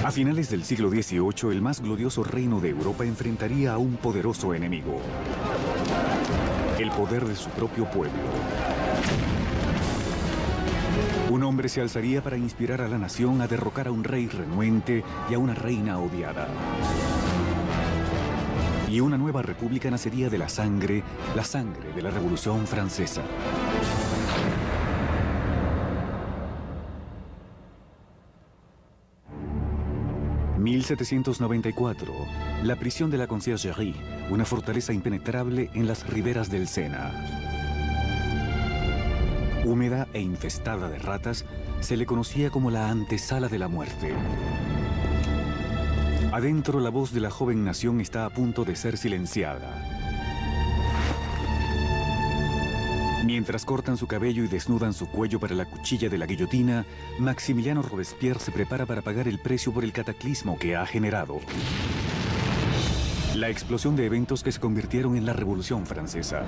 A finales del siglo XVIII, el más glorioso reino de Europa enfrentaría a un poderoso enemigo: el poder de su propio pueblo. Un hombre se alzaría para inspirar a la nación a derrocar a un rey renuente y a una reina odiada. Y una nueva república nacería de la sangre de la Revolución Francesa. ...1794... la prisión de la Conciergerie, una fortaleza impenetrable en las riberas del Sena. Húmeda e infestada de ratas, se le conocía como la antesala de la muerte. Adentro, la voz de la joven nación está a punto de ser silenciada. Mientras cortan su cabello y desnudan su cuello para la cuchilla de la guillotina, Maximiliano Robespierre se prepara para pagar el precio por el cataclismo que ha generado: la explosión de eventos que se convirtieron en la Revolución Francesa.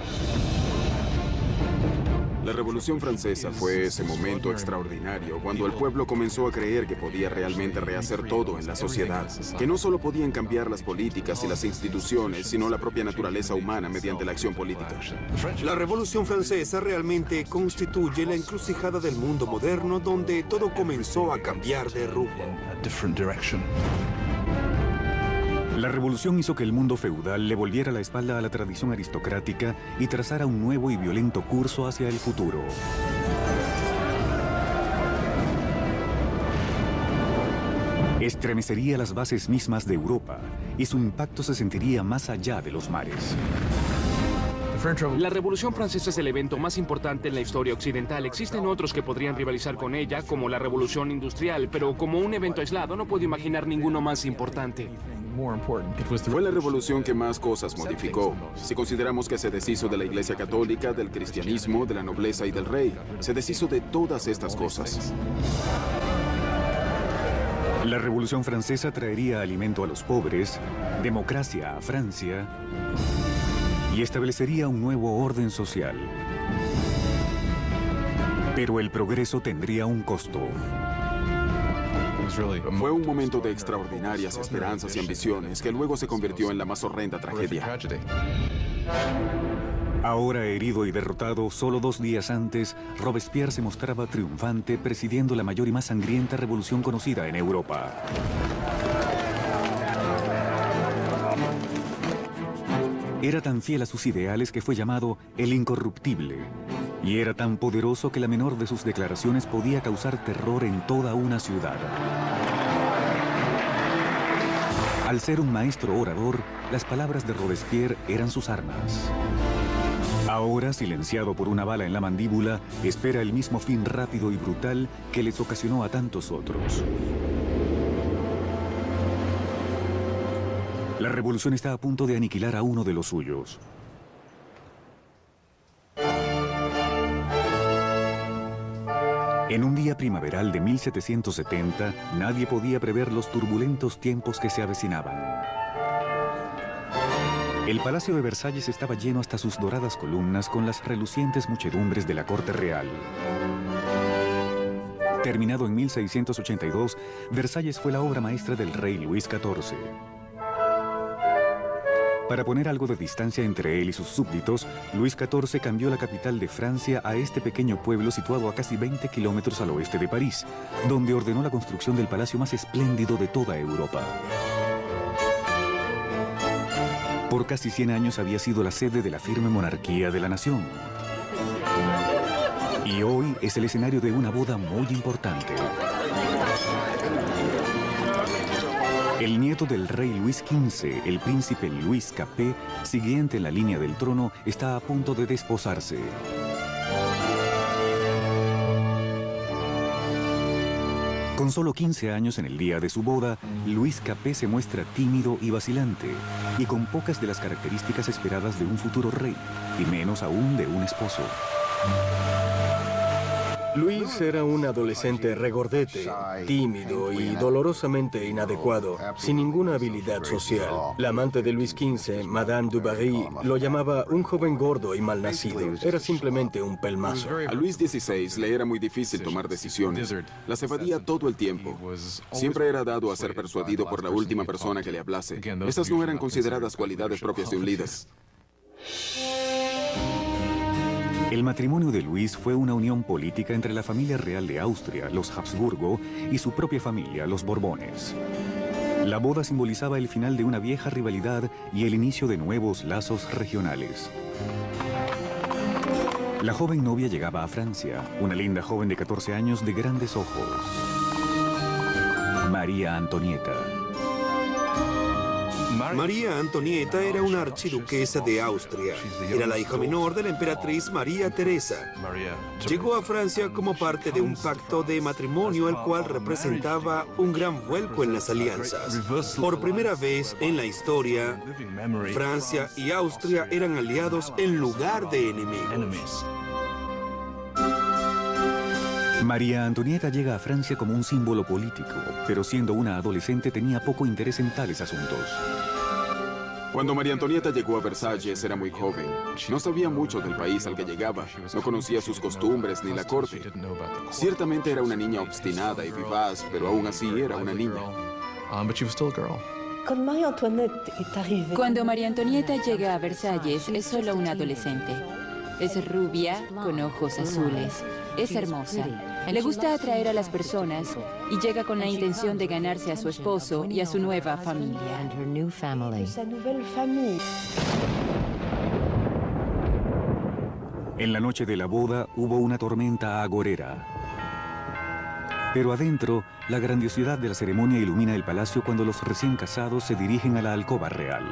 La Revolución Francesa fue ese momento extraordinario cuando el pueblo comenzó a creer que podía realmente rehacer todo en la sociedad, que no solo podían cambiar las políticas y las instituciones, sino la propia naturaleza humana mediante la acción política. La Revolución Francesa realmente constituye la encrucijada del mundo moderno donde todo comenzó a cambiar de rumbo. La revolución hizo que el mundo feudal le volviera la espalda a la tradición aristocrática y trazara un nuevo y violento curso hacia el futuro. Estremecería las bases mismas de Europa y su impacto se sentiría más allá de los mares. La Revolución Francesa es el evento más importante en la historia occidental. Existen otros que podrían rivalizar con ella, como la Revolución Industrial, pero como un evento aislado no puedo imaginar ninguno más importante. Fue la revolución que más cosas modificó. Si consideramos que se deshizo de la Iglesia Católica, del cristianismo, de la nobleza y del rey, se deshizo de todas estas cosas. La Revolución Francesa traería alimento a los pobres, democracia a Francia y establecería un nuevo orden social. Pero el progreso tendría un costo. Fue un momento de extraordinarias esperanzas y ambiciones que luego se convirtió en la más horrenda tragedia. Ahora herido y derrotado, solo 2 días antes, Robespierre se mostraba triunfante presidiendo la mayor y más sangrienta revolución conocida en Europa. Era tan fiel a sus ideales que fue llamado el incorruptible. Y era tan poderoso que la menor de sus declaraciones podía causar terror en toda una ciudad. Al ser un maestro orador, las palabras de Robespierre eran sus armas. Ahora, silenciado por una bala en la mandíbula, espera el mismo fin rápido y brutal que les ocasionó a tantos otros. La revolución está a punto de aniquilar a uno de los suyos. En un día primaveral de 1770, nadie podía prever los turbulentos tiempos que se avecinaban. El Palacio de Versalles estaba lleno hasta sus doradas columnas con las relucientes muchedumbres de la corte real. Terminado en 1682, Versalles fue la obra maestra del rey Luis XIV. Para poner algo de distancia entre él y sus súbditos, Luis XIV cambió la capital de Francia a este pequeño pueblo situado a casi 20 kilómetros al oeste de París, donde ordenó la construcción del palacio más espléndido de toda Europa. Por casi 100 años había sido la sede de la firme monarquía de la nación. Y hoy es el escenario de una boda muy importante. El nieto del rey Luis XV, el príncipe Luis Capet, siguiente en la línea del trono, está a punto de desposarse. Con solo 15 años en el día de su boda, Luis Capet se muestra tímido y vacilante, y con pocas de las características esperadas de un futuro rey, y menos aún de un esposo. Luis era un adolescente regordete, tímido y dolorosamente inadecuado, sin ninguna habilidad social. La amante de Luis XV, Madame du Barry, lo llamaba un joven gordo y malnacido. Era simplemente un pelmazo. A Luis XVI le era muy difícil tomar decisiones. Las evadía todo el tiempo. Siempre era dado a ser persuadido por la última persona que le hablase. Esas no eran consideradas cualidades propias de un líder. El matrimonio de Luis fue una unión política entre la familia real de Austria, los Habsburgo, y su propia familia, los Borbones. La boda simbolizaba el final de una vieja rivalidad y el inicio de nuevos lazos regionales. La joven novia llegaba a Francia, una linda joven de 14 años de grandes ojos. María Antonieta. María Antonieta era una archiduquesa de Austria. Era la hija menor de la emperatriz María Teresa. Llegó a Francia como parte de un pacto de matrimonio, el cual representaba un gran vuelco en las alianzas. Por primera vez en la historia, Francia y Austria eran aliados en lugar de enemigos. María Antonieta llega a Francia como un símbolo político, pero siendo una adolescente tenía poco interés en tales asuntos. Cuando María Antonieta llegó a Versalles era muy joven. No sabía mucho del país al que llegaba. No conocía sus costumbres ni la corte. Ciertamente era una niña obstinada y vivaz, pero aún así era una niña. Cuando María Antonieta llega a Versalles es solo una adolescente. Es rubia, con ojos azules. Es hermosa. Le gusta atraer a las personas y llega con la intención de ganarse a su esposo y a su nueva familia. En la noche de la boda hubo una tormenta agorera. Pero adentro, la grandiosidad de la ceremonia ilumina el palacio cuando los recién casados se dirigen a la alcoba real.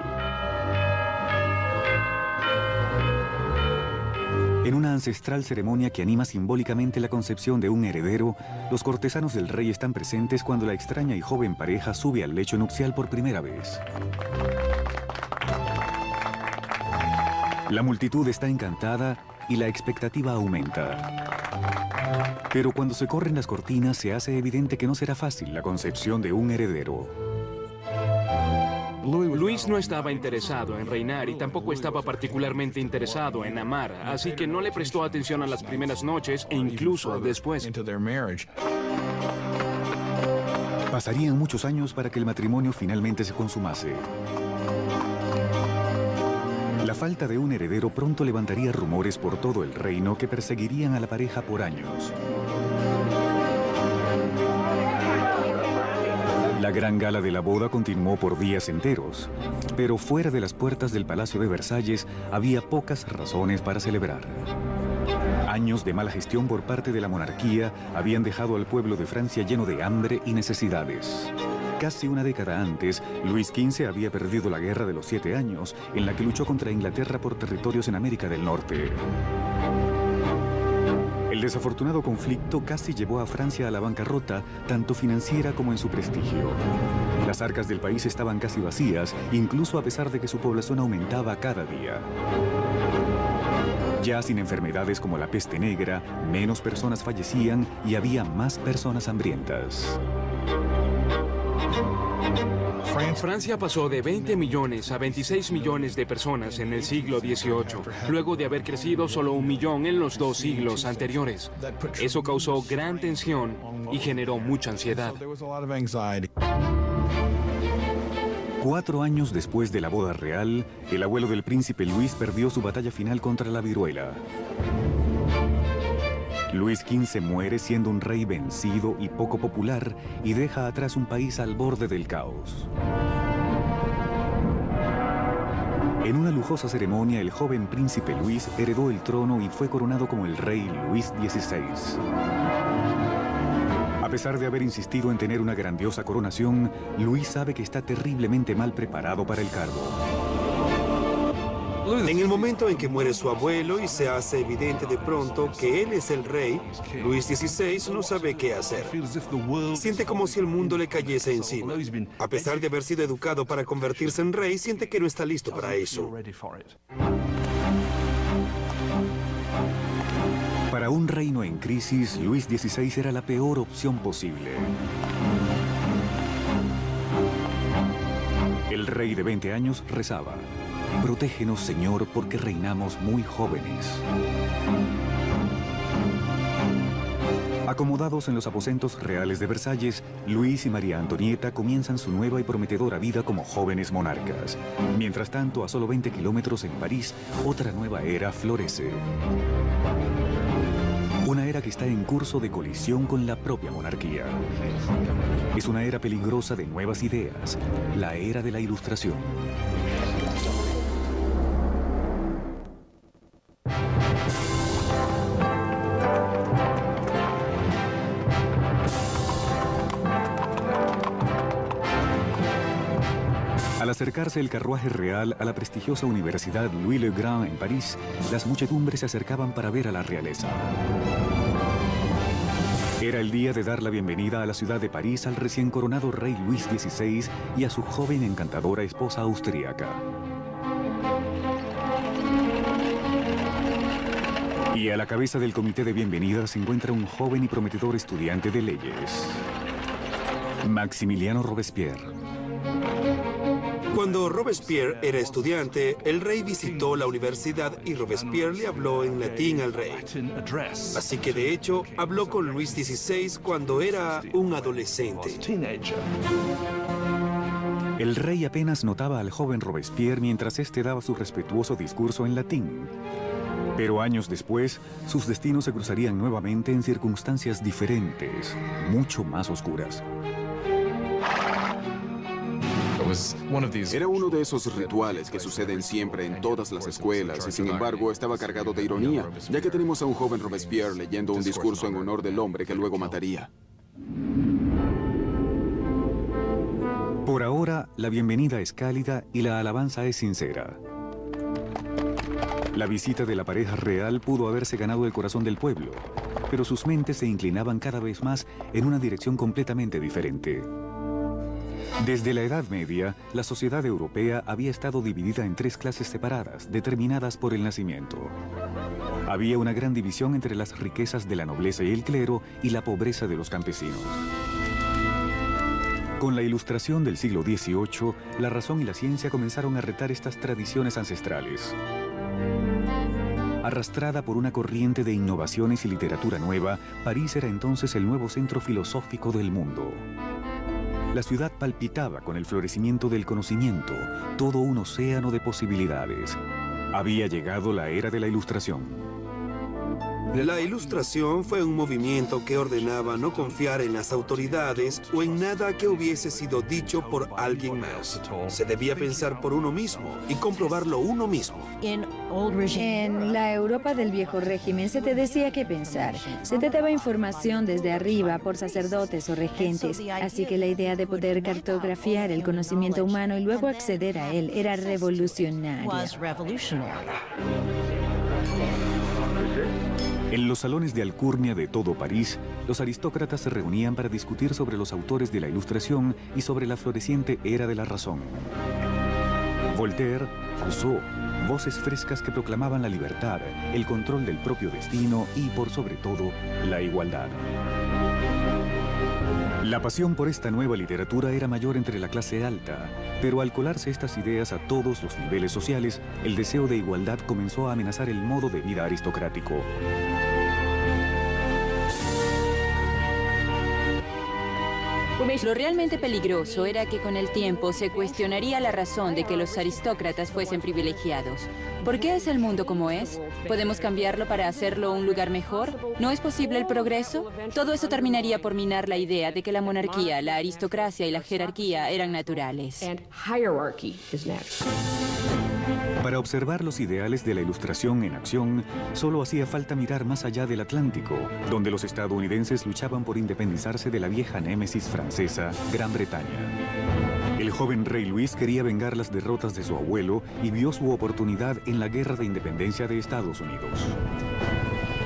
En una ancestral ceremonia que anima simbólicamente la concepción de un heredero, los cortesanos del rey están presentes cuando la extraña y joven pareja sube al lecho nupcial por primera vez. La multitud está encantada y la expectativa aumenta. Pero cuando se corren las cortinas se hace evidente que no será fácil la concepción de un heredero. Luis no estaba interesado en reinar y tampoco estaba particularmente interesado en amar, así que no le prestó atención a las primeras noches e incluso después. Pasarían muchos años para que el matrimonio finalmente se consumase. La falta de un heredero pronto levantaría rumores por todo el reino que perseguirían a la pareja por años. La gran gala de la boda continuó por días enteros, pero fuera de las puertas del Palacio de Versalles había pocas razones para celebrar. Años de mala gestión por parte de la monarquía habían dejado al pueblo de Francia lleno de hambre y necesidades. Casi una década antes, Luis XV había perdido la Guerra de los 7 Años, en la que luchó contra Inglaterra por territorios en América del Norte. El desafortunado conflicto casi llevó a Francia a la bancarrota, tanto financiera como en su prestigio. Las arcas del país estaban casi vacías, incluso a pesar de que su población aumentaba cada día. Ya sin enfermedades como la peste negra, menos personas fallecían y había más personas hambrientas. Francia pasó de 20 millones a 26 millones de personas en el siglo XVIII, luego de haber crecido solo 1 millón en los 2 siglos anteriores. Eso causó gran tensión y generó mucha ansiedad. 4 años después de la boda real, el abuelo del príncipe Luis perdió su batalla final contra la viruela. Luis XV muere siendo un rey vencido y poco popular y deja atrás un país al borde del caos. En una lujosa ceremonia, el joven príncipe Luis heredó el trono y fue coronado como el rey Luis XVI. A pesar de haber insistido en tener una grandiosa coronación, Luis sabe que está terriblemente mal preparado para el cargo. En el momento en que muere su abuelo y se hace evidente de pronto que él es el rey, Luis XVI no sabe qué hacer. Siente como si el mundo le cayese encima. A pesar de haber sido educado para convertirse en rey, siente que no está listo para eso. Para un reino en crisis, Luis XVI era la peor opción posible. El rey de 20 años rezaba: «Protégenos, Señor, porque reinamos muy jóvenes». Acomodados en los aposentos reales de Versalles, Luis y María Antonieta comienzan su nueva y prometedora vida como jóvenes monarcas. Mientras tanto, a solo 20 kilómetros en París, otra nueva era florece. Una era que está en curso de colisión con la propia monarquía. Es una era peligrosa de nuevas ideas, la era de la Ilustración. Al acercarse el carruaje real a la prestigiosa Universidad Louis le Grand en París, las muchedumbres se acercaban para ver a la realeza. Era el día de dar la bienvenida a la ciudad de París al recién coronado rey Luis XVI y a su joven encantadora esposa austríaca. Y a la cabeza del comité de bienvenida se encuentra un joven y prometedor estudiante de leyes, Maximiliano Robespierre. Cuando Robespierre era estudiante, el rey visitó la universidad y Robespierre le habló en latín al rey. Así que, de hecho, habló con Luis XVI cuando era un adolescente. El rey apenas notaba al joven Robespierre mientras éste daba su respetuoso discurso en latín. Pero años después, sus destinos se cruzarían nuevamente en circunstancias diferentes, mucho más oscuras. Era uno de esos rituales que suceden siempre en todas las escuelas y sin embargo estaba cargado de ironía, ya que tenemos a un joven Robespierre leyendo un discurso en honor del hombre que luego mataría. Por ahora, la bienvenida es cálida y la alabanza es sincera. La visita de la pareja real pudo haberse ganado el corazón del pueblo, pero sus mentes se inclinaban cada vez más en una dirección completamente diferente. Desde la Edad Media, la sociedad europea había estado dividida en tres clases separadas, determinadas por el nacimiento. Había una gran división entre las riquezas de la nobleza y el clero y la pobreza de los campesinos. Con la Ilustración del siglo XVIII, la razón y la ciencia comenzaron a retar estas tradiciones ancestrales. Arrastrada por una corriente de innovaciones y literatura nueva, París era entonces el nuevo centro filosófico del mundo. La ciudad palpitaba con el florecimiento del conocimiento, todo un océano de posibilidades. Había llegado la era de la Ilustración. La Ilustración fue un movimiento que ordenaba no confiar en las autoridades o en nada que hubiese sido dicho por alguien más. Se debía pensar por uno mismo y comprobarlo uno mismo. En la Europa del viejo régimen se te decía qué pensar. Se te daba información desde arriba por sacerdotes o regentes. Así que la idea de poder cartografiar el conocimiento humano y luego acceder a él era revolucionaria. En los salones de alcurnia de todo París, los aristócratas se reunían para discutir sobre los autores de la Ilustración y sobre la floreciente era de la razón. Voltaire, Rousseau, voces frescas que proclamaban la libertad, el control del propio destino y, por sobre todo, la igualdad. La pasión por esta nueva literatura era mayor entre la clase alta, pero al colarse estas ideas a todos los niveles sociales, el deseo de igualdad comenzó a amenazar el modo de vida aristocrático. Lo realmente peligroso era que con el tiempo se cuestionaría la razón de que los aristócratas fuesen privilegiados. ¿Por qué es el mundo como es? ¿Podemos cambiarlo para hacerlo un lugar mejor? ¿No es posible el progreso? Todo eso terminaría por minar la idea de que la monarquía, la aristocracia y la jerarquía eran naturales. Para observar los ideales de la Ilustración en acción, solo hacía falta mirar más allá del Atlántico, donde los estadounidenses luchaban por independizarse de la vieja némesis francesa, Gran Bretaña. El joven rey Luis quería vengar las derrotas de su abuelo y vio su oportunidad en la Guerra de Independencia de Estados Unidos.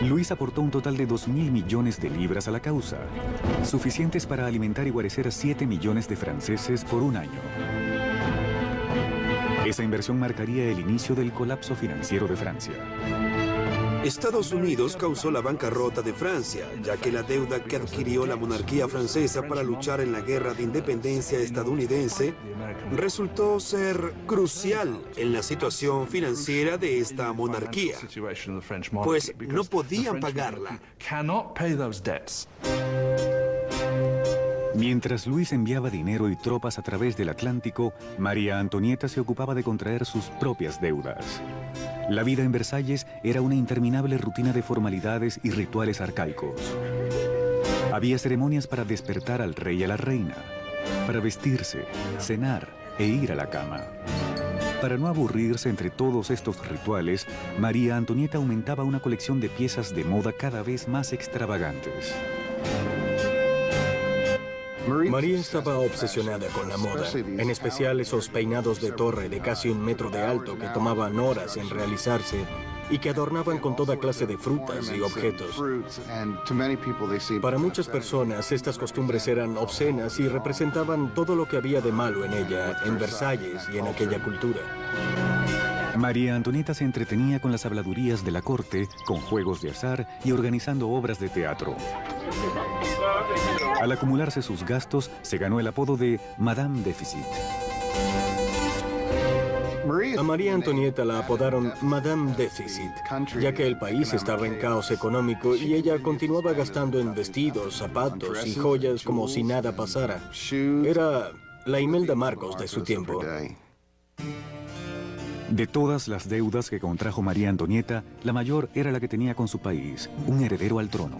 Luis aportó un total de 2.000 millones de libras a la causa, suficientes para alimentar y guarecer a 7 millones de franceses por un año. Esa inversión marcaría el inicio del colapso financiero de Francia. Estados Unidos causó la bancarrota de Francia, ya que la deuda que adquirió la monarquía francesa para luchar en la guerra de independencia estadounidense resultó ser crucial en la situación financiera de esta monarquía, pues no podían pagarla. Mientras Luis enviaba dinero y tropas a través del Atlántico, María Antonieta se ocupaba de contraer sus propias deudas. La vida en Versalles era una interminable rutina de formalidades y rituales arcaicos. Había ceremonias para despertar al rey y a la reina, para vestirse, cenar e ir a la cama. Para no aburrirse entre todos estos rituales, María Antonieta aumentaba una colección de piezas de moda cada vez más extravagantes. María estaba obsesionada con la moda, en especial esos peinados de torre de casi 1 metro de alto que tomaban horas en realizarse y que adornaban con toda clase de frutas y objetos. Para muchas personas, estas costumbres eran obscenas y representaban todo lo que había de malo en ella, en Versalles y en aquella cultura. María Antonieta se entretenía con las habladurías de la corte, con juegos de azar y organizando obras de teatro. Al acumularse sus gastos, se ganó el apodo de Madame Déficit. A María Antonieta la apodaron Madame Déficit, ya que el país estaba en caos económico y ella continuaba gastando en vestidos, zapatos y joyas como si nada pasara. Era la Imelda Marcos de su tiempo. De todas las deudas que contrajo María Antonieta, la mayor era la que tenía con su país, un heredero al trono.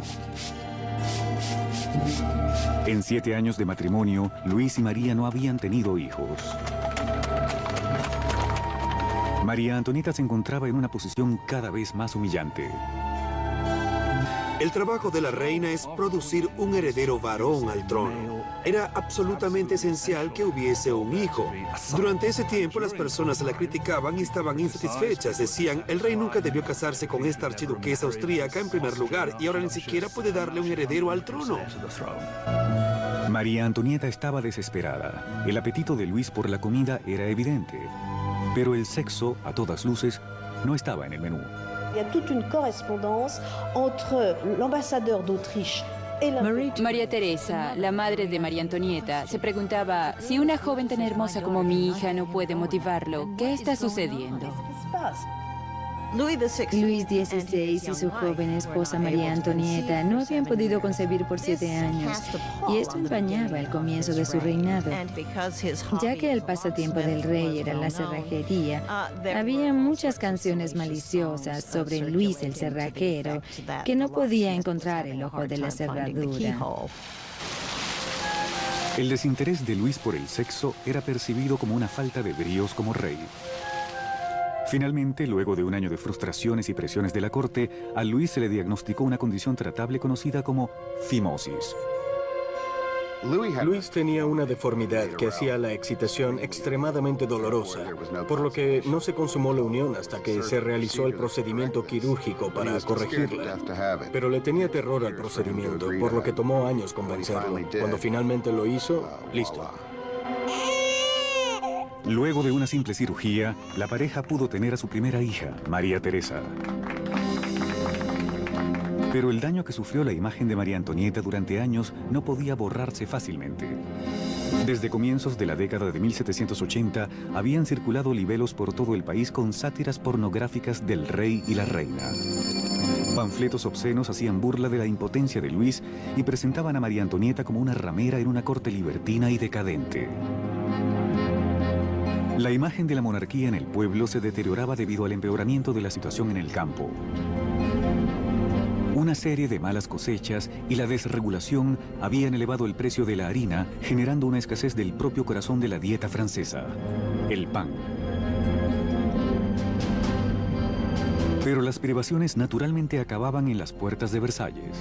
En 7 años de matrimonio, Luis y María no habían tenido hijos. María Antonieta se encontraba en una posición cada vez más humillante. El trabajo de la reina es producir un heredero varón al trono. Era absolutamente esencial que hubiese un hijo. Durante ese tiempo las personas la criticaban y estaban insatisfechas. Decían, el rey nunca debió casarse con esta archiduquesa austríaca en primer lugar y ahora ni siquiera puede darle un heredero al trono. María Antonieta estaba desesperada. El apetito de Luis por la comida era evidente. Pero el sexo, a todas luces, no estaba en el menú. Il y a toute une correspondance entre l'ambassadeur d'Autriche et la... María Teresa, la madre de María Antonieta, se preguntaba, si una joven tan hermosa como mi hija no puede motivarlo, ¿qué está sucediendo? Luis XVI y su joven esposa María Antonieta no habían podido concebir por 7 años, y esto empañaba el comienzo de su reinado. Ya que el pasatiempo del rey era la cerrajería, había muchas canciones maliciosas sobre Luis el cerrajero, que no podía encontrar el ojo de la cerradura. El desinterés de Luis por el sexo era percibido como una falta de bríos como rey. Finalmente, luego de un año de frustraciones y presiones de la corte, a Luis se le diagnosticó una condición tratable conocida como fimosis. Luis tenía una deformidad que hacía la excitación extremadamente dolorosa, por lo que no se consumó la unión hasta que se realizó el procedimiento quirúrgico para corregirla. Pero le tenía terror al procedimiento, por lo que tomó años convencerlo. Cuando finalmente lo hizo, listo. Luego de una simple cirugía, la pareja pudo tener a su primera hija, María Teresa. Pero el daño que sufrió la imagen de María Antonieta durante años no podía borrarse fácilmente. Desde comienzos de la década de 1780 habían circulado libelos por todo el país con sátiras pornográficas del rey y la reina. Panfletos obscenos hacían burla de la impotencia de Luis y presentaban a María Antonieta como una ramera en una corte libertina y decadente. La imagen de la monarquía en el pueblo se deterioraba debido al empeoramiento de la situación en el campo. Una serie de malas cosechas y la desregulación habían elevado el precio de la harina, generando una escasez del propio corazón de la dieta francesa, el pan. Pero las privaciones naturalmente acababan en las puertas de Versalles.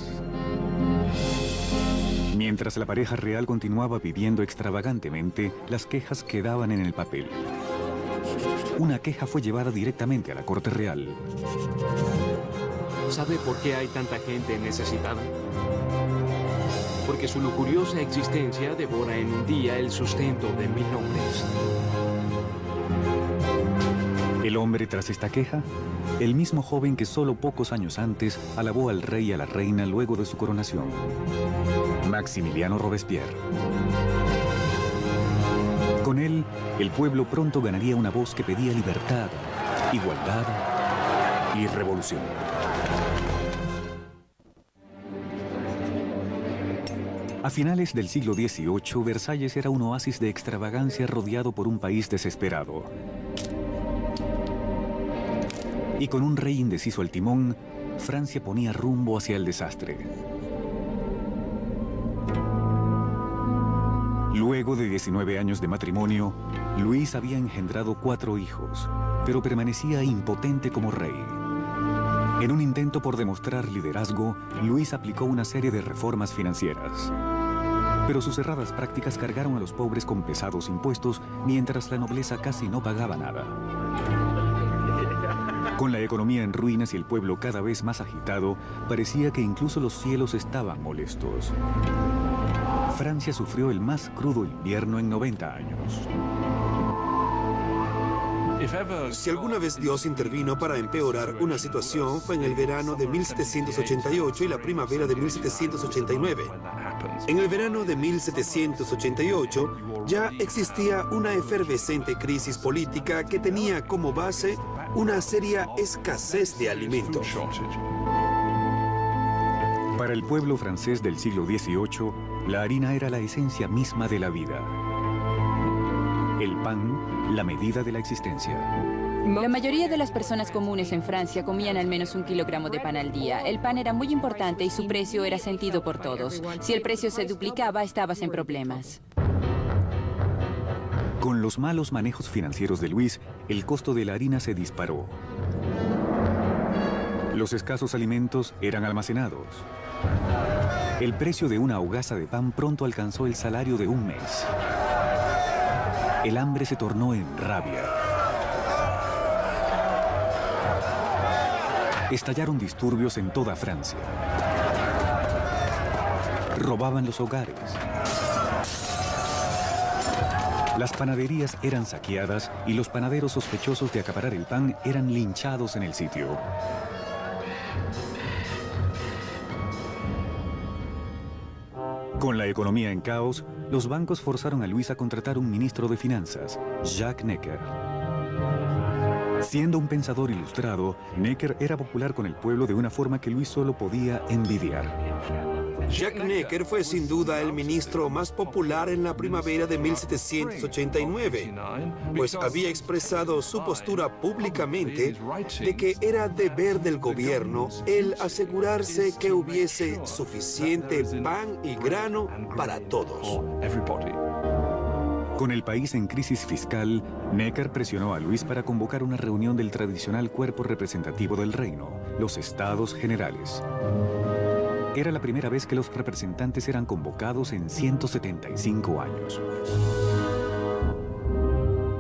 Mientras la pareja real continuaba viviendo extravagantemente, las quejas quedaban en el papel. Una queja fue llevada directamente a la corte real. ¿Sabe por qué hay tanta gente necesitada? Porque su lujuriosa existencia devora en un día el sustento de 1000 hombres. El hombre tras esta queja El mismo joven que solo pocos años antes alabó al rey y a la reina luego de su coronación. Maximiliano Robespierre. Con él, el pueblo pronto ganaría una voz que pedía libertad, igualdad y revolución. A finales del siglo XVIII, Versalles era un oasis de extravagancia rodeado por un país desesperado. Y con un rey indeciso al timón, Francia ponía rumbo hacia el desastre. Luego de 19 años de matrimonio, Luis había engendrado 4 hijos, pero permanecía impotente como rey. En un intento por demostrar liderazgo, Luis aplicó una serie de reformas financieras. Pero sus cerradas prácticas cargaron a los pobres con pesados impuestos, mientras la nobleza casi no pagaba nada. Con la economía en ruinas y el pueblo cada vez más agitado, parecía que incluso los cielos estaban molestos. Francia sufrió el más crudo invierno en 90 años. Si alguna vez Dios intervino para empeorar una situación, fue en el verano de 1788 y la primavera de 1789. En el verano de 1788 ya existía una efervescente crisis política que tenía como base una seria escasez de alimentos. Para el pueblo francés del siglo XVIII, la harina era la esencia misma de la vida. El pan, la medida de la existencia. La mayoría de las personas comunes en Francia comían al menos 1 kilogramo de pan al día. El pan era muy importante y su precio era sentido por todos. Si el precio se duplicaba, estabas en problemas. Con los malos manejos financieros de Luis, el costo de la harina se disparó. Los escasos alimentos eran almacenados. El precio de una hogaza de pan pronto alcanzó el salario de un mes. El hambre se tornó en rabia. Estallaron disturbios en toda Francia. Robaban los hogares. Las panaderías eran saqueadas y los panaderos sospechosos de acaparar el pan eran linchados en el sitio. Con la economía en caos, los bancos forzaron a Luis a contratar un ministro de finanzas, Jacques Necker. Siendo un pensador ilustrado, Necker era popular con el pueblo de una forma que Luis solo podía envidiar. Jacques Necker fue sin duda el ministro más popular en la primavera de 1789, pues había expresado su postura públicamente de que era deber del gobierno el asegurarse que hubiese suficiente pan y grano para todos. Con el país en crisis fiscal, Necker presionó a Luis para convocar una reunión del tradicional cuerpo representativo del reino, los Estados Generales. Era la primera vez que los representantes eran convocados en 175 años.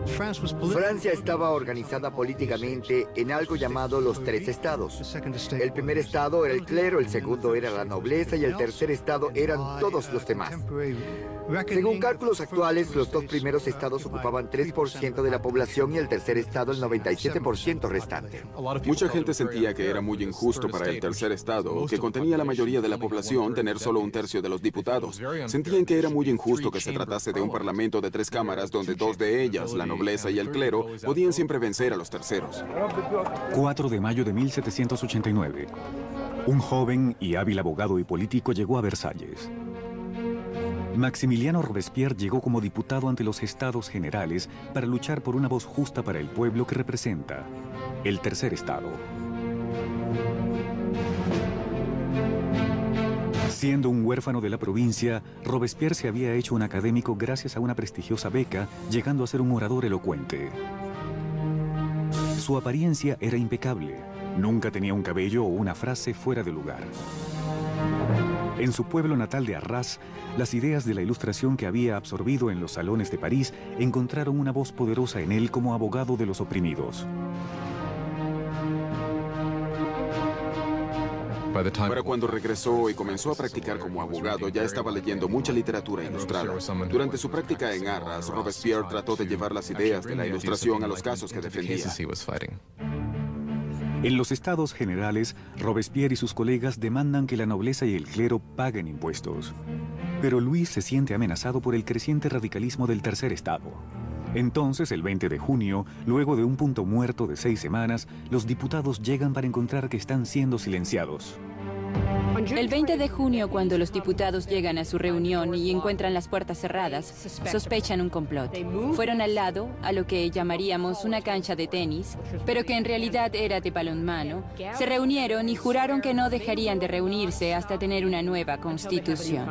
Francia estaba organizada políticamente en algo llamado los 3 estados. El primer estado era el clero, el segundo era la nobleza y el tercer estado eran todos los demás. Según cálculos actuales, los 2 primeros estados ocupaban 3% de la población y el tercer estado el 97% restante. Mucha gente sentía que era muy injusto para el tercer estado, que contenía la mayoría de la población, tener solo 1/3 de los diputados. Sentían que era muy injusto que se tratase de un parlamento de 3 cámaras donde 2 de ellas, la nobleza y el clero, podían siempre vencer a los terceros. 4 de mayo de 1789. Un joven y hábil abogado y político llegó a Versalles. Maximiliano Robespierre llegó como diputado ante los Estados Generales para luchar por una voz justa para el pueblo que representa el tercer estado. Siendo un huérfano de la provincia, Robespierre se había hecho un académico gracias a una prestigiosa beca, llegando a ser un orador elocuente. Su apariencia era impecable. Nunca tenía un cabello o una frase fuera de lugar. En su pueblo natal de Arras, las ideas de la Ilustración que había absorbido en los salones de París encontraron una voz poderosa en él como abogado de los oprimidos. Para cuando regresó y comenzó a practicar como abogado, ya estaba leyendo mucha literatura ilustrada. Durante su práctica en Arras, Robespierre trató de llevar las ideas de la Ilustración a los casos que defendía. En los estados generales, Robespierre y sus colegas demandan que la nobleza y el clero paguen impuestos. Pero Luis se siente amenazado por el creciente radicalismo del tercer estado. Entonces, el 20 de junio, luego de un punto muerto de 6 semanas, los diputados llegan para encontrar que están siendo silenciados. El 20 de junio, cuando los diputados llegan a su reunión y encuentran las puertas cerradas, sospechan un complot. Fueron al lado, a lo que llamaríamos una cancha de tenis, pero que en realidad era de balonmano, se reunieron y juraron que no dejarían de reunirse hasta tener una nueva constitución.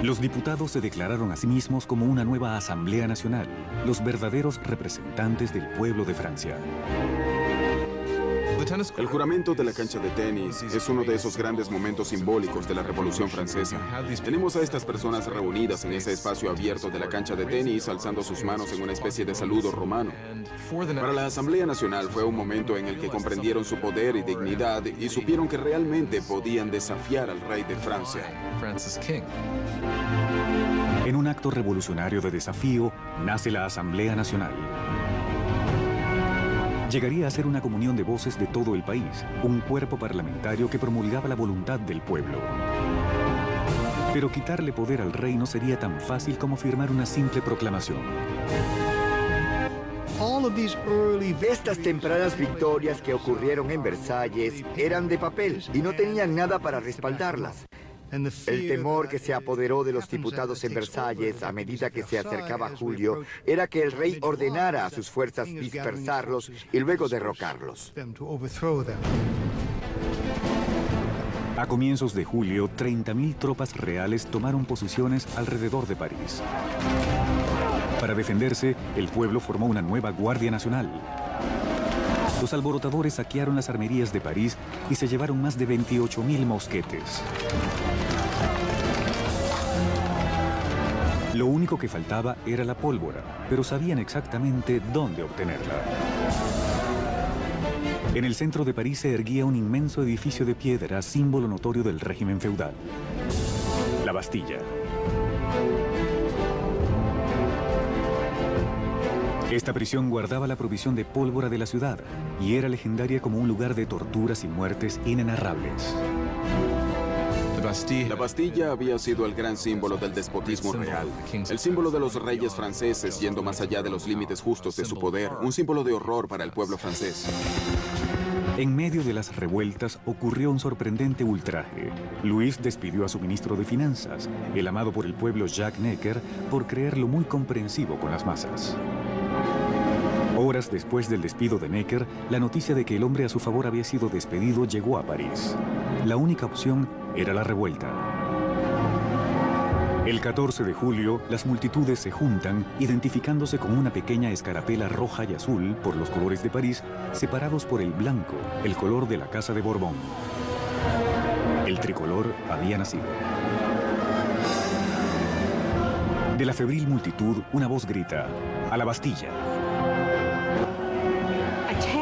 Los diputados se declararon a sí mismos como una nueva Asamblea Nacional, los verdaderos representantes del pueblo de Francia. El juramento de la cancha de tenis es uno de esos grandes momentos simbólicos de la Revolución Francesa. Tenemos a estas personas reunidas en ese espacio abierto de la cancha de tenis, alzando sus manos en una especie de saludo romano. Para la Asamblea Nacional fue un momento en el que comprendieron su poder y dignidad y supieron que realmente podían desafiar al rey de Francia. En un acto revolucionario de desafío, nace la Asamblea Nacional. Llegaría a ser una comunión de voces de todo el país, un cuerpo parlamentario que promulgaba la voluntad del pueblo. Pero quitarle poder al rey no sería tan fácil como firmar una simple proclamación. Estas tempranas victorias que ocurrieron en Versalles eran de papel y no tenían nada para respaldarlas. El temor que se apoderó de los diputados en Versalles a medida que se acercaba julio era que el rey ordenara a sus fuerzas dispersarlos y luego derrocarlos. A comienzos de julio, 30.000 tropas reales tomaron posiciones alrededor de París. Para defenderse, el pueblo formó una nueva Guardia Nacional. Los alborotadores saquearon las armerías de París y se llevaron más de 28.000 mosquetes. Lo único que faltaba era la pólvora, pero sabían exactamente dónde obtenerla. En el centro de París se erguía un inmenso edificio de piedra, símbolo notorio del régimen feudal: la Bastilla. Esta prisión guardaba la provisión de pólvora de la ciudad y era legendaria como un lugar de torturas y muertes inenarrables. La Bastilla había sido el gran símbolo del despotismo real, el símbolo de los reyes franceses yendo más allá de los límites justos de su poder, un símbolo de horror para el pueblo francés. En medio de las revueltas ocurrió un sorprendente ultraje. Luis despidió a su ministro de Finanzas, el amado por el pueblo Jacques Necker, por creerlo muy comprensivo con las masas. Horas después del despido de Necker, la noticia de que el hombre a su favor había sido despedido llegó a París. La única opción era la revuelta. El 14 de julio, las multitudes se juntan, identificándose con una pequeña escarapela roja y azul por los colores de París, separados por el blanco, el color de la Casa de Borbón. El tricolor había nacido. De la febril multitud, una voz grita: ¡a la Bastilla!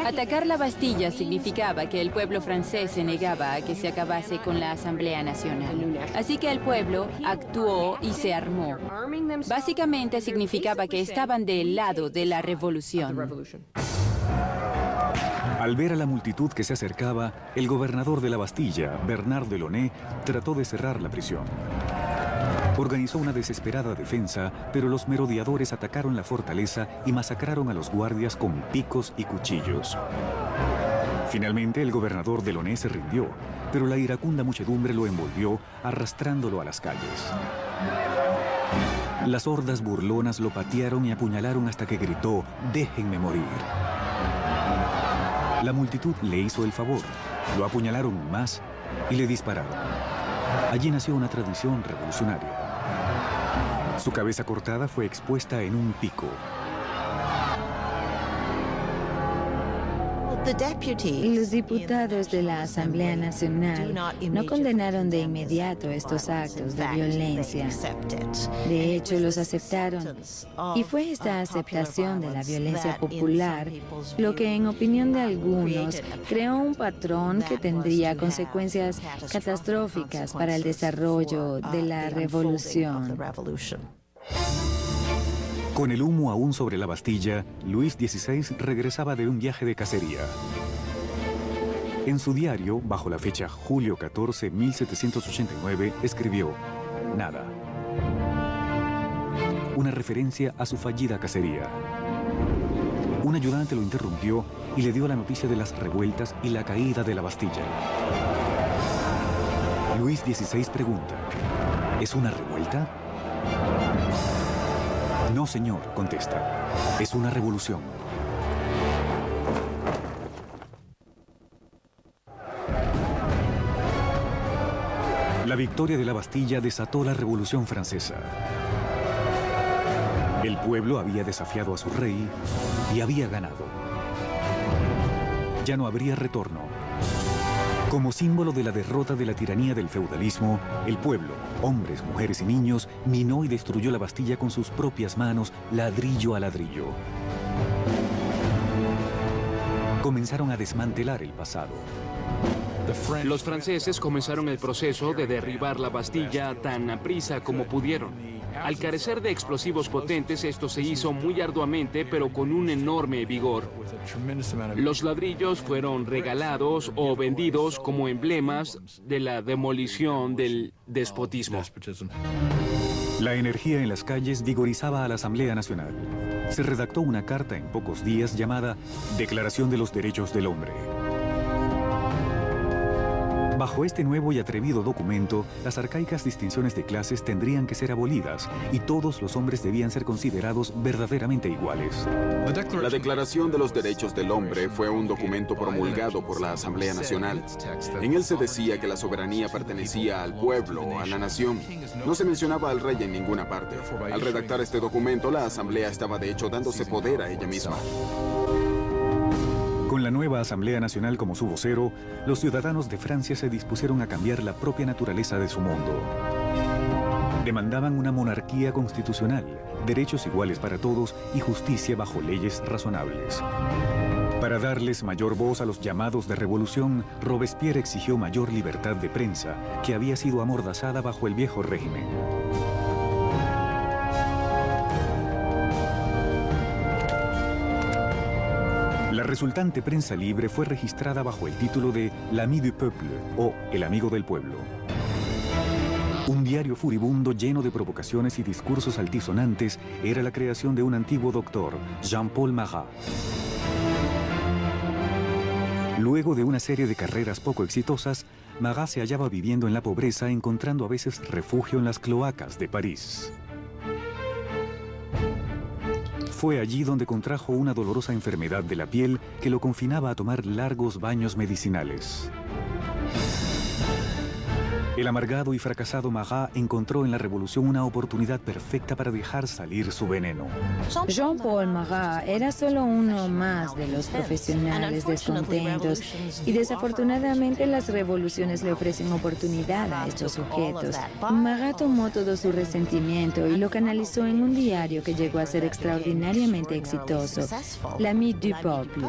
Atacar la Bastilla significaba que el pueblo francés se negaba a que se acabase con la Asamblea Nacional. Así que el pueblo actuó y se armó. Básicamente significaba que estaban del lado de la revolución. Al ver a la multitud que se acercaba, el gobernador de la Bastilla, Bernard Delaunay, trató de cerrar la prisión. Organizó una desesperada defensa, pero los merodeadores atacaron la fortaleza y masacraron a los guardias con picos y cuchillos. Finalmente, el gobernador Delaunay se rindió, pero la iracunda muchedumbre lo envolvió, arrastrándolo a las calles. Las hordas burlonas lo patearon y apuñalaron hasta que gritó: «¡Déjenme morir!». La multitud le hizo el favor, lo apuñalaron más y le dispararon. Allí nació una tradición revolucionaria. Su cabeza cortada fue expuesta en un pico. Los diputados de la Asamblea Nacional no condenaron de inmediato estos actos de violencia. De hecho, los aceptaron. Y fue esta aceptación de la violencia popular lo que, en opinión de algunos, creó un patrón que tendría consecuencias catastróficas para el desarrollo de la revolución. Con el humo aún sobre la Bastilla, Luis XVI regresaba de un viaje de cacería. En su diario, bajo la fecha julio 14, 1789, escribió: nada. Una referencia a su fallida cacería. Un ayudante lo interrumpió y le dio la noticia de las revueltas y la caída de la Bastilla. Luis XVI pregunta: ¿es una revuelta? No, señor, contesta. Es una revolución. La victoria de la Bastilla desató la Revolución Francesa. El pueblo había desafiado a su rey y había ganado. Ya no habría retorno. Como símbolo de la derrota de la tiranía del feudalismo, el pueblo, hombres, mujeres y niños, minó y destruyó la Bastilla con sus propias manos, ladrillo a ladrillo. Comenzaron a desmantelar el pasado. Los franceses comenzaron el proceso de derribar la Bastilla tan aprisa como pudieron. Al carecer de explosivos potentes, esto se hizo muy arduamente, pero con un enorme vigor. Los ladrillos fueron regalados o vendidos como emblemas de la demolición del despotismo. La energía en las calles vigorizaba a la Asamblea Nacional. Se redactó una carta en pocos días llamada Declaración de los Derechos del Hombre. Bajo este nuevo y atrevido documento, las arcaicas distinciones de clases tendrían que ser abolidas y todos los hombres debían ser considerados verdaderamente iguales. La Declaración de los Derechos del Hombre fue un documento promulgado por la Asamblea Nacional. En él se decía que la soberanía pertenecía al pueblo, a la nación. No se mencionaba al rey en ninguna parte. Al redactar este documento, la Asamblea estaba de hecho dándose poder a ella misma. Con la nueva Asamblea Nacional como su vocero, los ciudadanos de Francia se dispusieron a cambiar la propia naturaleza de su mundo. Demandaban una monarquía constitucional, derechos iguales para todos y justicia bajo leyes razonables. Para darles mayor voz a los llamados de revolución, Robespierre exigió mayor libertad de prensa, que había sido amordazada bajo el viejo régimen. La resultante prensa libre fue registrada bajo el título de L'Ami du Peuple, o El Amigo del Pueblo. Un diario furibundo lleno de provocaciones y discursos altisonantes era la creación de un antiguo doctor, Jean-Paul Marat. Luego de una serie de carreras poco exitosas, Marat se hallaba viviendo en la pobreza, encontrando a veces refugio en las cloacas de París. Fue allí donde contrajo una dolorosa enfermedad de la piel que lo confinaba a tomar largos baños medicinales. El amargado y fracasado Marat encontró en la revolución una oportunidad perfecta para dejar salir su veneno. Jean-Paul Marat era solo uno más de los profesionales descontentos y desafortunadamente las revoluciones le ofrecen oportunidad a estos sujetos. Marat tomó todo su resentimiento y lo canalizó en un diario que llegó a ser extraordinariamente exitoso, L'Ami du Peuple.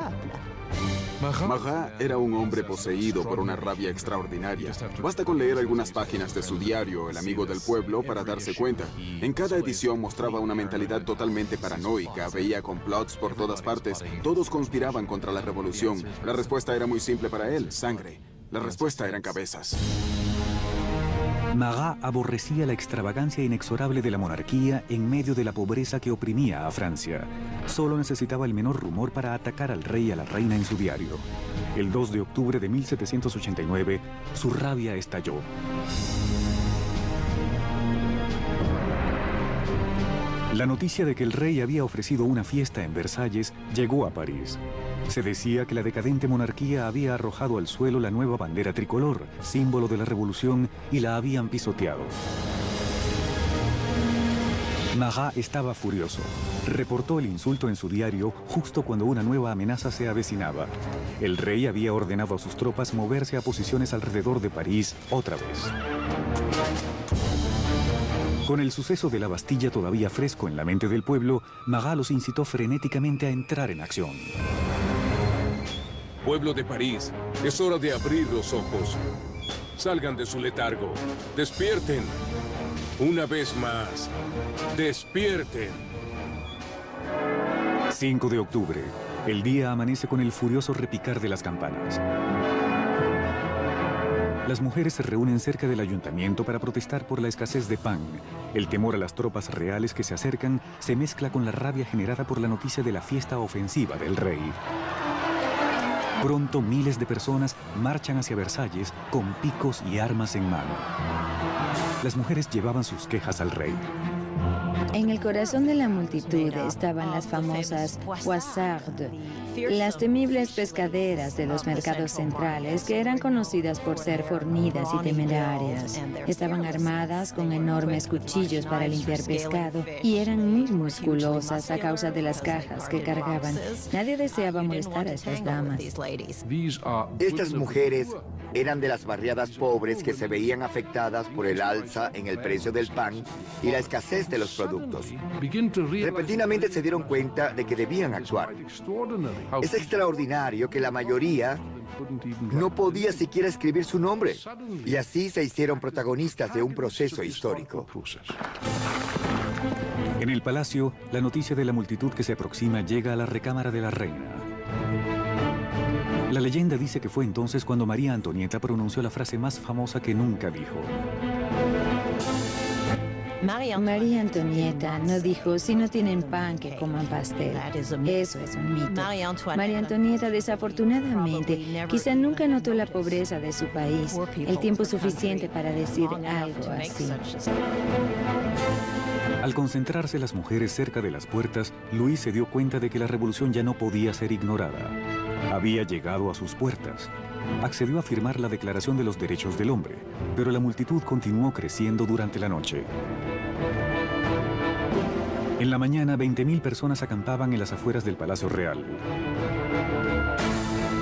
Marat era un hombre poseído por una rabia extraordinaria. Basta con leer algunas páginas de su diario, El Amigo del Pueblo, para darse cuenta. En cada edición mostraba una mentalidad totalmente paranoica, veía complots por todas partes. Todos conspiraban contra la revolución. La respuesta era muy simple para él, sangre. La respuesta eran cabezas. Marat aborrecía la extravagancia inexorable de la monarquía en medio de la pobreza que oprimía a Francia. Solo necesitaba el menor rumor para atacar al rey y a la reina en su diario. El 2 de octubre de 1789, su rabia estalló. La noticia de que el rey había ofrecido una fiesta en Versalles llegó a París. Se decía que la decadente monarquía había arrojado al suelo la nueva bandera tricolor, símbolo de la revolución, y la habían pisoteado. Marat estaba furioso. Reportó el insulto en su diario justo cuando una nueva amenaza se avecinaba. El rey había ordenado a sus tropas moverse a posiciones alrededor de París otra vez. Con el suceso de la Bastilla todavía fresco en la mente del pueblo, Marat los incitó frenéticamente a entrar en acción. Pueblo de París, es hora de abrir los ojos. Salgan de su letargo. Despierten. Una vez más. Despierten. 5 de octubre. El día amanece con el furioso repicar de las campanas. Las mujeres se reúnen cerca del ayuntamiento para protestar por la escasez de pan. El temor a las tropas reales que se acercan se mezcla con la rabia generada por la noticia de la fiesta ofensiva del rey. Pronto miles de personas marchan hacia Versalles con picos y armas en mano. Las mujeres llevaban sus quejas al rey. En el corazón de la multitud estaban las famosas Poissardes, las temibles pescaderas de los mercados centrales que eran conocidas por ser fornidas y temerarias. Estaban armadas con enormes cuchillos para limpiar pescado y eran muy musculosas a causa de las cajas que cargaban. Nadie deseaba molestar a estas damas. Estas mujeres eran de las barriadas pobres que se veían afectadas por el alza en el precio del pan y la escasez de los productos. Repentinamente se dieron cuenta de que debían actuar. Es extraordinario que la mayoría no podía siquiera escribir su nombre, y así se hicieron protagonistas de un proceso histórico. En el palacio, la noticia de la multitud que se aproxima llega a la recámara de la reina. La leyenda dice que fue entonces cuando María Antonieta pronunció la frase más famosa que nunca dijo. María Antonieta no dijo, si no tienen pan, que coman pastel. Eso es un mito. María Antonieta, desafortunadamente, quizá nunca notó la pobreza de su país, el tiempo suficiente para decir algo así. Al concentrarse las mujeres cerca de las puertas, Luis se dio cuenta de que la revolución ya no podía ser ignorada. Había llegado a sus puertas. Accedió a firmar la Declaración de los Derechos del Hombre, pero la multitud continuó creciendo durante la noche. En la mañana, 20.000 personas acampaban en las afueras del Palacio Real.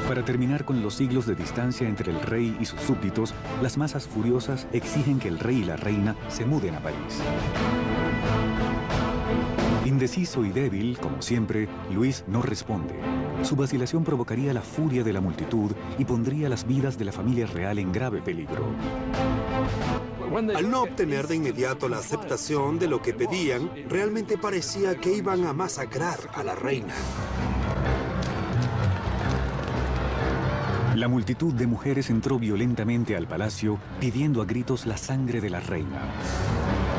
Para terminar con los siglos de distancia entre el rey y sus súbditos, las masas furiosas exigen que el rey y la reina se muden a París. Indeciso y débil, como siempre, Luis no responde. Su vacilación provocaría la furia de la multitud y pondría las vidas de la familia real en grave peligro. Al no obtener de inmediato la aceptación de lo que pedían, realmente parecía que iban a masacrar a la reina. La multitud de mujeres entró violentamente al palacio pidiendo a gritos la sangre de la reina.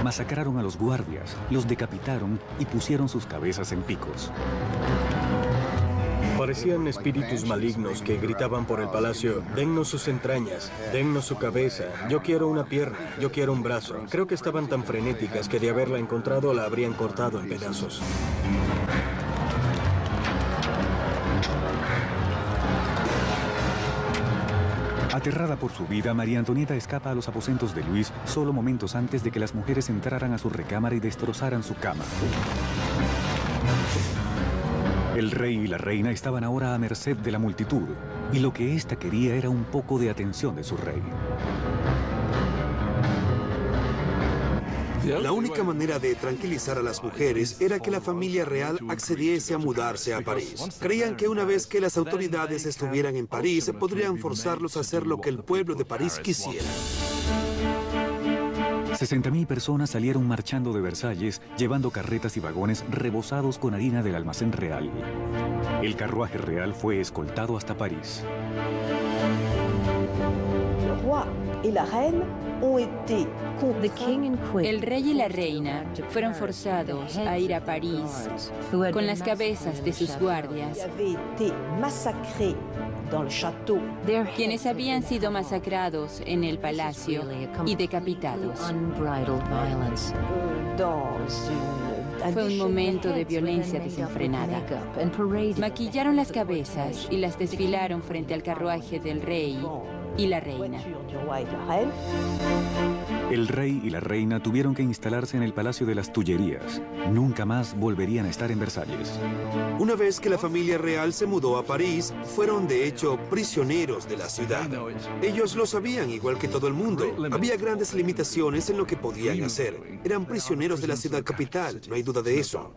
Masacraron a los guardias, los decapitaron y pusieron sus cabezas en picos. Parecían espíritus malignos que gritaban por el palacio, dennos sus entrañas, dennos su cabeza, yo quiero una pierna, yo quiero un brazo. Creo que estaban tan frenéticas que de haberla encontrado la habrían cortado en pedazos. Aterrada por su vida, María Antonieta escapa a los aposentos de Luis solo momentos antes de que las mujeres entraran a su recámara y destrozaran su cama. El rey y la reina estaban ahora a merced de la multitud, y lo que ésta quería era un poco de atención de su rey. La única manera de tranquilizar a las mujeres era que la familia real accediese a mudarse a París. Creían que una vez que las autoridades estuvieran en París, podrían forzarlos a hacer lo que el pueblo de París quisiera. 60.000 personas salieron marchando de Versalles, llevando carretas y vagones rebosados con harina del almacén real. El carruaje real fue escoltado hasta París. El rey y la reina fueron forzados a ir a París con las cabezas de sus guardias, quienes habían sido masacrados en el palacio y decapitados. Fue un momento de violencia desenfrenada. Maquillaron las cabezas y las desfilaron frente al carruaje del rey y la reina. El rey y la reina tuvieron que instalarse en el Palacio de las Tullerías. Nunca más volverían a estar en Versalles. Una vez que la familia real se mudó a París, fueron de hecho prisioneros de la ciudad. Ellos lo sabían igual que todo el mundo. Había grandes limitaciones en lo que podían hacer. Eran prisioneros de la ciudad capital, no hay duda de eso.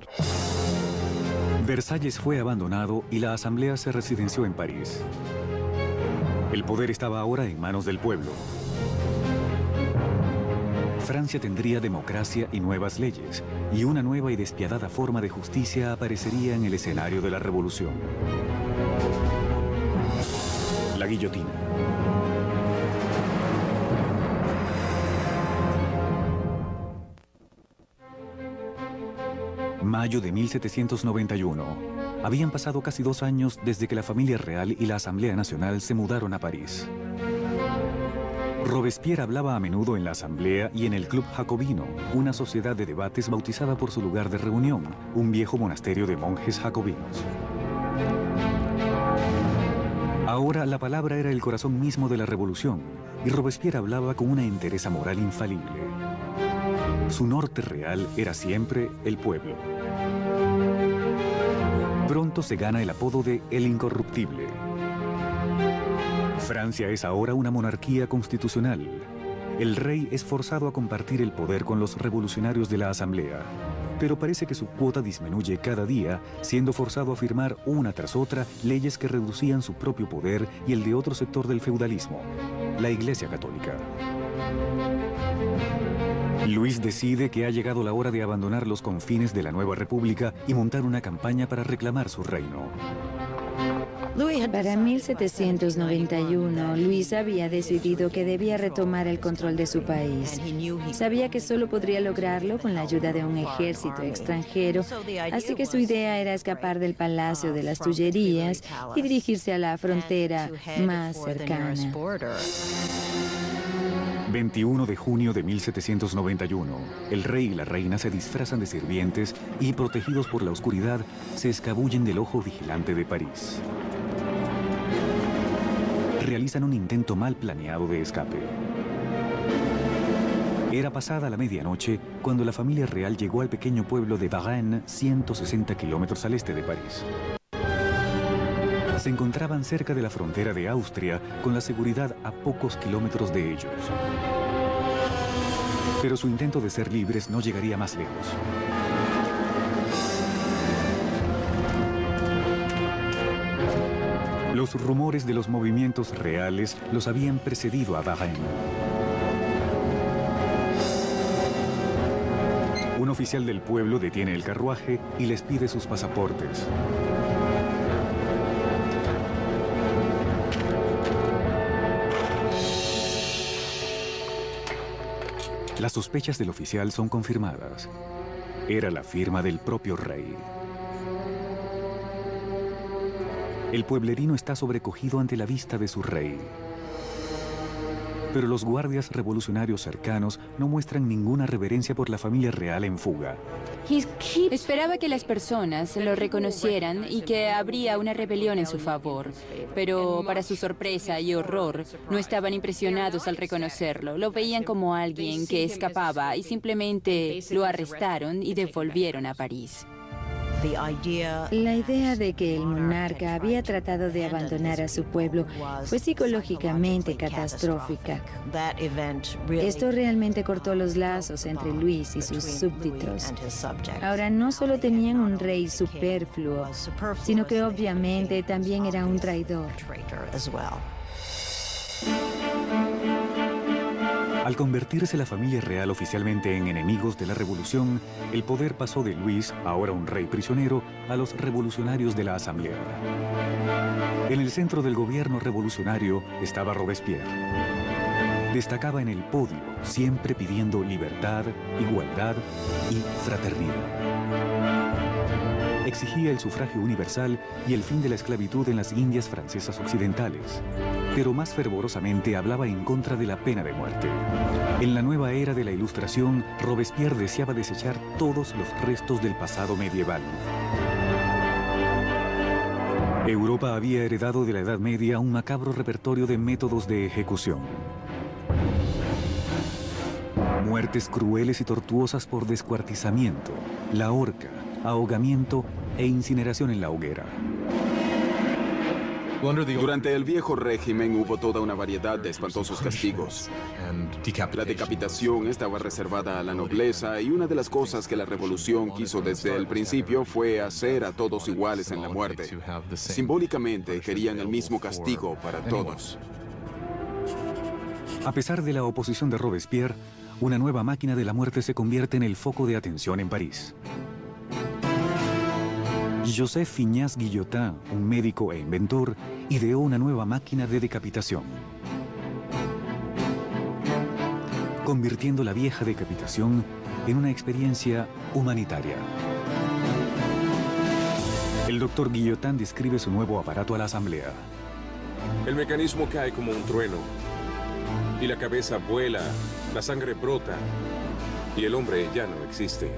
Versalles fue abandonado y la asamblea se residenció en París. El poder estaba ahora en manos del pueblo. Francia tendría democracia y nuevas leyes, y una nueva y despiadada forma de justicia aparecería en el escenario de la revolución. La guillotina. Mayo de 1791. Habían pasado casi 2 años desde que la familia real y la Asamblea Nacional se mudaron a París. Robespierre hablaba a menudo en la Asamblea y en el Club Jacobino, una sociedad de debates bautizada por su lugar de reunión, un viejo monasterio de monjes jacobinos. Ahora la palabra era el corazón mismo de la revolución, y Robespierre hablaba con una entereza moral infalible. Su norte real era siempre el pueblo. Pronto se gana el apodo de El Incorruptible. Francia es ahora una monarquía constitucional. El rey es forzado a compartir el poder con los revolucionarios de la Asamblea, pero parece que su cuota disminuye cada día, siendo forzado a firmar una tras otra leyes que reducían su propio poder y el de otro sector del feudalismo, la Iglesia Católica. Luis decide que ha llegado la hora de abandonar los confines de la nueva república y montar una campaña para reclamar su reino. Para 1791, Luis había decidido que debía retomar el control de su país. Sabía que solo podría lograrlo con la ayuda de un ejército extranjero, así que su idea era escapar del Palacio de las Tullerías y dirigirse a la frontera más cercana. 21 de junio de 1791, el rey y la reina se disfrazan de sirvientes y, protegidos por la oscuridad, se escabullen del ojo vigilante de París. Realizan un intento mal planeado de escape. Era pasada la medianoche cuando la familia real llegó al pequeño pueblo de Varennes, 160 kilómetros al este de París. Se encontraban cerca de la frontera de Austria, con la seguridad a pocos kilómetros de ellos. Pero su intento de ser libres no llegaría más lejos. Los rumores de los movimientos reales los habían precedido a Varennes. Un oficial del pueblo detiene el carruaje y les pide sus pasaportes. Las sospechas del oficial son confirmadas. Era la firma del propio rey. El pueblerino está sobrecogido ante la vista de su rey. Pero los guardias revolucionarios cercanos no muestran ninguna reverencia por la familia real en fuga. Esperaba que las personas lo reconocieran y que habría una rebelión en su favor. Pero para su sorpresa y horror, no estaban impresionados al reconocerlo. Lo veían como alguien que escapaba y simplemente lo arrestaron y devolvieron a París. La idea de que el monarca había tratado de abandonar a su pueblo fue psicológicamente catastrófica. Esto realmente cortó los lazos entre Luis y sus súbditos. Ahora no solo tenían un rey superfluo, sino que obviamente también era un traidor. Al convertirse la familia real oficialmente en enemigos de la revolución, el poder pasó de Luis, ahora un rey prisionero, a los revolucionarios de la Asamblea. En el centro del gobierno revolucionario estaba Robespierre. Destacaba en el podio, siempre pidiendo libertad, igualdad y fraternidad. Exigía el sufragio universal y el fin de la esclavitud en las Indias francesas occidentales, pero más fervorosamente hablaba en contra de la pena de muerte. En la nueva era de la Ilustración, Robespierre deseaba desechar todos los restos del pasado medieval. Europa había heredado de la Edad Media un macabro repertorio de métodos de ejecución. Muertes crueles y tortuosas por descuartizamiento, la horca, ahogamiento e incineración en la hoguera. Durante el viejo régimen hubo toda una variedad de espantosos castigos. La decapitación estaba reservada a la nobleza y una de las cosas que la revolución quiso desde el principio fue hacer a todos iguales en la muerte. Simbólicamente querían el mismo castigo para todos. A pesar de la oposición de Robespierre, una nueva máquina de la muerte se convierte en el foco de atención en París. Joseph Finias Guillotin, un médico e inventor, ideó una nueva máquina de decapitación, convirtiendo la vieja decapitación en una experiencia humanitaria. El doctor Guillotin describe su nuevo aparato a la asamblea. El mecanismo cae como un trueno, y la cabeza vuela, la sangre brota, y el hombre ya no existe.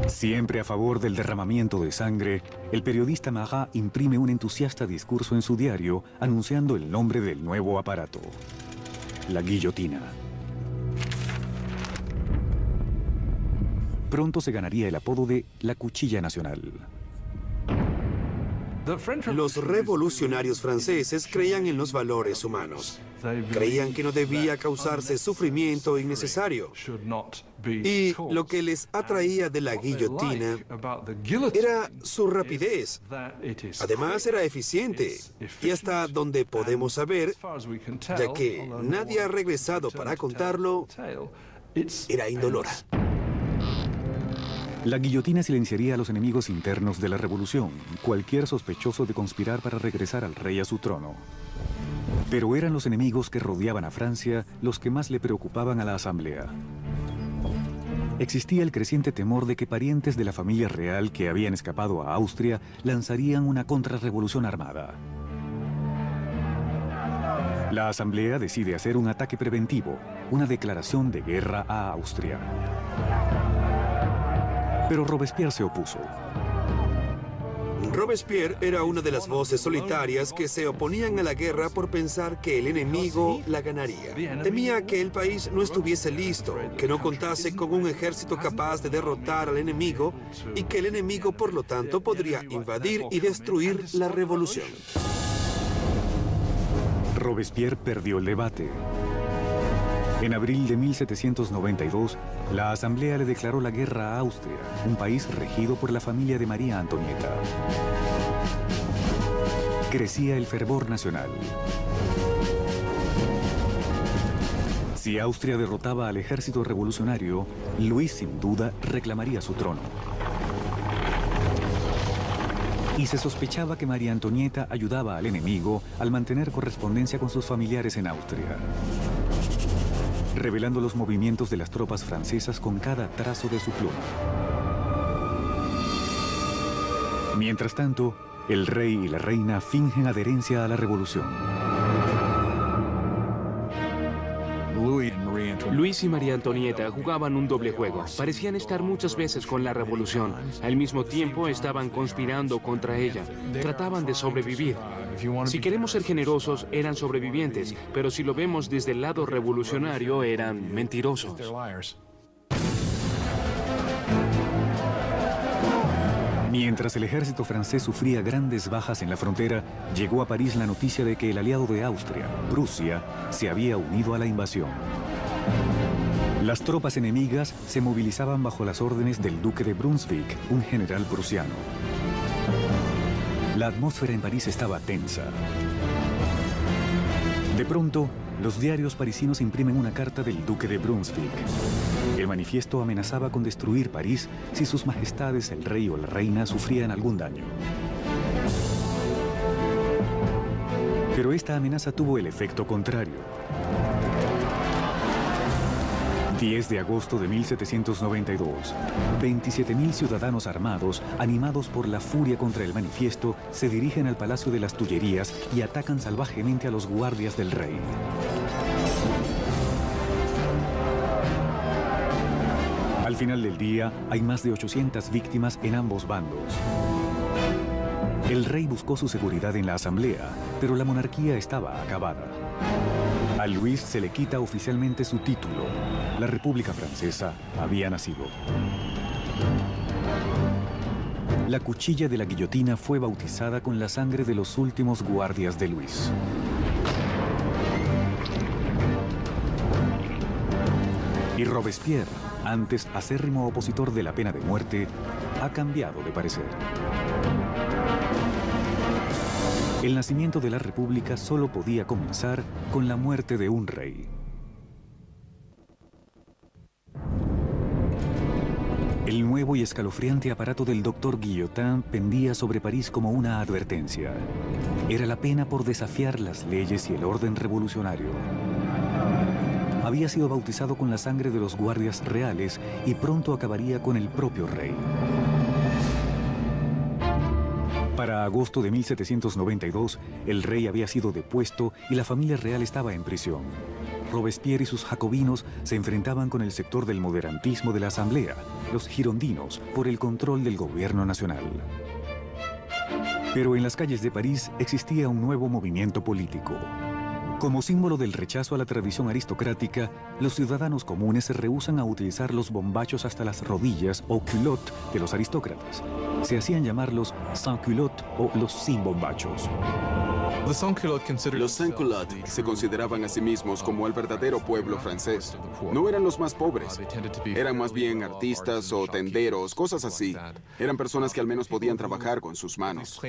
Siempre a favor del derramamiento de sangre, el periodista Marat imprime un entusiasta discurso en su diario anunciando el nombre del nuevo aparato: la guillotina. Pronto se ganaría el apodo de la cuchilla nacional. Los revolucionarios franceses creían en los valores humanos. Creían que no debía causarse sufrimiento innecesario. Y lo que les atraía de la guillotina era su rapidez. Además, era eficiente. Y hasta donde podemos saber, ya que nadie ha regresado para contarlo, era indolora. La guillotina silenciaría a los enemigos internos de la revolución, cualquier sospechoso de conspirar para regresar al rey a su trono. Pero eran los enemigos que rodeaban a Francia los que más le preocupaban a la asamblea. Existía el creciente temor de que parientes de la familia real que habían escapado a Austria lanzarían una contrarrevolución armada. La asamblea decide hacer un ataque preventivo, una declaración de guerra a Austria. Pero Robespierre se opuso. Robespierre era una de las voces solitarias que se oponían a la guerra por pensar que el enemigo la ganaría. Temía que el país no estuviese listo, que no contase con un ejército capaz de derrotar al enemigo y que el enemigo, por lo tanto, podría invadir y destruir la revolución. Robespierre perdió el debate. En abril de 1792, la Asamblea le declaró la guerra a Austria, un país regido por la familia de María Antonieta. Crecía el fervor nacional. Si Austria derrotaba al ejército revolucionario, Luis sin duda reclamaría su trono. Y se sospechaba que María Antonieta ayudaba al enemigo al mantener correspondencia con sus familiares en Austria, revelando los movimientos de las tropas francesas con cada trazo de su pluma. Mientras tanto, el rey y la reina fingen adherencia a la revolución. Luis y María Antonieta jugaban un doble juego. Parecían estar muchas veces con la revolución. Al mismo tiempo estaban conspirando contra ella. Trataban de sobrevivir. Si queremos ser generosos, eran sobrevivientes, pero si lo vemos desde el lado revolucionario, eran mentirosos. Mientras el ejército francés sufría grandes bajas en la frontera, llegó a París la noticia de que el aliado de Austria, Prusia, se había unido a la invasión. Las tropas enemigas se movilizaban bajo las órdenes del duque de Brunswick, un general prusiano. La atmósfera en París estaba tensa. De pronto, los diarios parisinos imprimen una carta del duque de Brunswick. El manifiesto amenazaba con destruir París si sus majestades, el rey o la reina, sufrían algún daño. Pero esta amenaza tuvo el efecto contrario. 10 de agosto de 1792, 27.000 ciudadanos armados, animados por la furia contra el manifiesto, se dirigen al Palacio de las Tullerías y atacan salvajemente a los guardias del rey. Al final del día, hay más de 800 víctimas en ambos bandos. El rey buscó su seguridad en la asamblea, pero la monarquía estaba acabada. A Luis se le quita oficialmente su título. La República Francesa había nacido. La cuchilla de la guillotina fue bautizada con la sangre de los últimos guardias de Luis. Y Robespierre, antes acérrimo opositor de la pena de muerte, ha cambiado de parecer. El nacimiento de la República solo podía comenzar con la muerte de un rey. El nuevo y escalofriante aparato del doctor Guillotin pendía sobre París como una advertencia. Era la pena por desafiar las leyes y el orden revolucionario. Había sido bautizado con la sangre de los guardias reales y pronto acabaría con el propio rey. Para agosto de 1792, el rey había sido depuesto y la familia real estaba en prisión. Robespierre y sus jacobinos se enfrentaban con el sector del moderantismo de la Asamblea, los girondinos, por el control del gobierno nacional. Pero en las calles de París existía un nuevo movimiento político. Como símbolo del rechazo a la tradición aristocrática, los ciudadanos comunes se rehúsan a utilizar los bombachos hasta las rodillas o culottes de los aristócratas. Se hacían llamar los sans-culottes o los sin bombachos. Los sans-culottes se consideraban a sí mismos como el verdadero pueblo francés. No eran los más pobres. Eran más bien artistas o tenderos, cosas así. Eran personas que al menos podían trabajar con sus manos.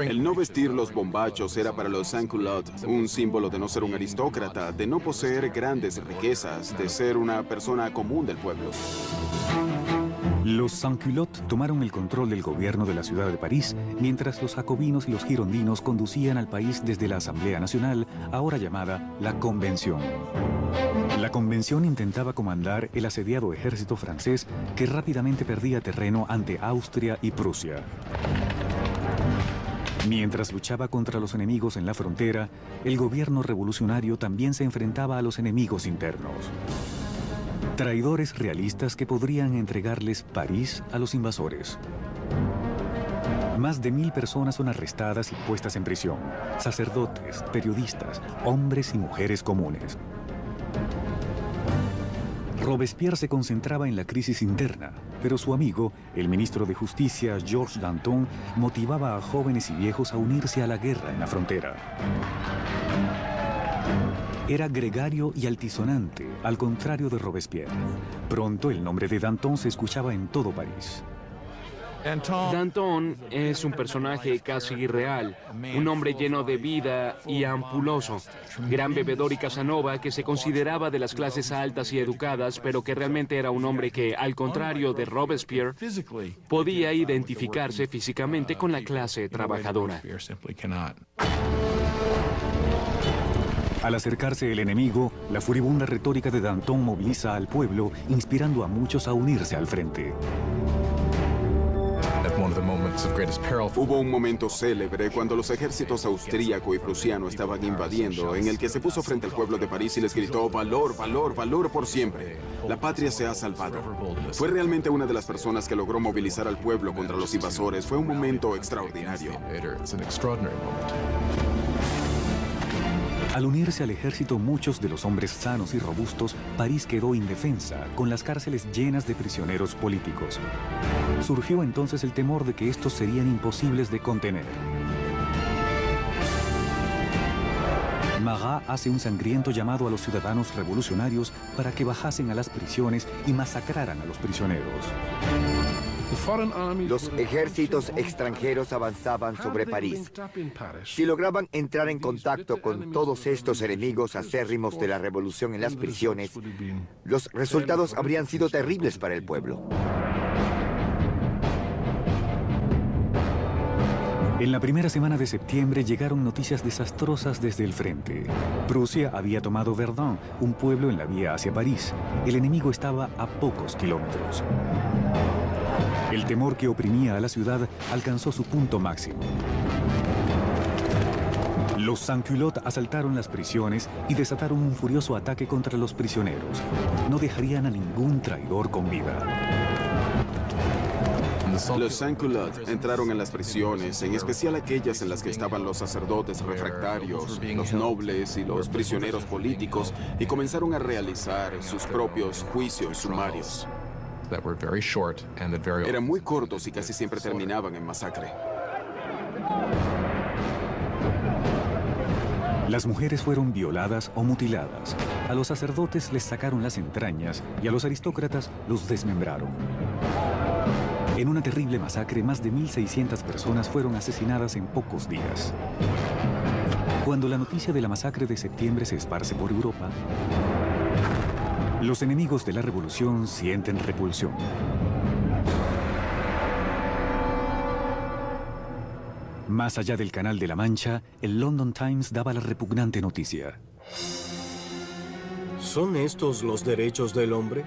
El no vestir los bombachos era para los sans-culottes un símbolo de no ser un aristócrata, de no poseer grandes riquezas, de ser una persona común del pueblo. Los sans-culottes tomaron el control del gobierno de la ciudad de París, mientras los jacobinos y los girondinos conducían al país desde la Asamblea Nacional, ahora llamada la Convención. La Convención intentaba comandar el asediado ejército francés que rápidamente perdía terreno ante Austria y Prusia. Mientras luchaba contra los enemigos en la frontera, el gobierno revolucionario también se enfrentaba a los enemigos internos. Traidores realistas que podrían entregarles París a los invasores. Más de 1000 personas son arrestadas y puestas en prisión. Sacerdotes, periodistas, hombres y mujeres comunes. Robespierre se concentraba en la crisis interna, pero su amigo, el ministro de Justicia, Georges Danton, motivaba a jóvenes y viejos a unirse a la guerra en la frontera. Era gregario y altisonante, al contrario de Robespierre. Pronto el nombre de Danton se escuchaba en todo París. Danton es un personaje casi irreal, un hombre lleno de vida y ampuloso, gran bebedor y Casanova que se consideraba de las clases altas y educadas, pero que realmente era un hombre que, al contrario de Robespierre, podía identificarse físicamente con la clase trabajadora. Al acercarse el enemigo, la furibunda retórica de Danton moviliza al pueblo, inspirando a muchos a unirse al frente. Hubo un momento célebre cuando los ejércitos austríaco y prusiano estaban invadiendo, en el que se puso frente al pueblo de París y les gritó: valor, valor, valor por siempre. La patria se ha salvado. Fue realmente una de las personas que logró movilizar al pueblo contra los invasores. Fue un momento extraordinario. Al unirse al ejército muchos de los hombres sanos y robustos, París quedó indefensa, con las cárceles llenas de prisioneros políticos. Surgió entonces el temor de que estos serían imposibles de contener. Marat hace un sangriento llamado a los ciudadanos revolucionarios para que bajasen a las prisiones y masacraran a los prisioneros. Los ejércitos extranjeros avanzaban sobre París. Si lograban entrar en contacto con todos estos enemigos acérrimos de la revolución en las prisiones, los resultados habrían sido terribles para el pueblo. En la primera semana de septiembre llegaron noticias desastrosas desde el frente. Prusia había tomado Verdun, un pueblo en la vía hacia París. El enemigo estaba a pocos kilómetros. El temor que oprimía a la ciudad alcanzó su punto máximo. Los sans-culottes asaltaron las prisiones y desataron un furioso ataque contra los prisioneros. No dejarían a ningún traidor con vida. Los sans-culottes entraron en las prisiones, en especial aquellas en las que estaban los sacerdotes refractarios, los nobles y los prisioneros políticos, y comenzaron a realizar sus propios juicios sumarios. Eran muy cortos y casi siempre terminaban en masacre. Las mujeres fueron violadas o mutiladas. A los sacerdotes les sacaron las entrañas y a los aristócratas los desmembraron. En una terrible masacre, más de 1.600 personas fueron asesinadas en pocos días. Cuando la noticia de la masacre de septiembre se esparce por Europa, los enemigos de la revolución sienten repulsión. Más allá del Canal de la Mancha, el London Times daba la repugnante noticia. ¿Son estos los derechos del hombre?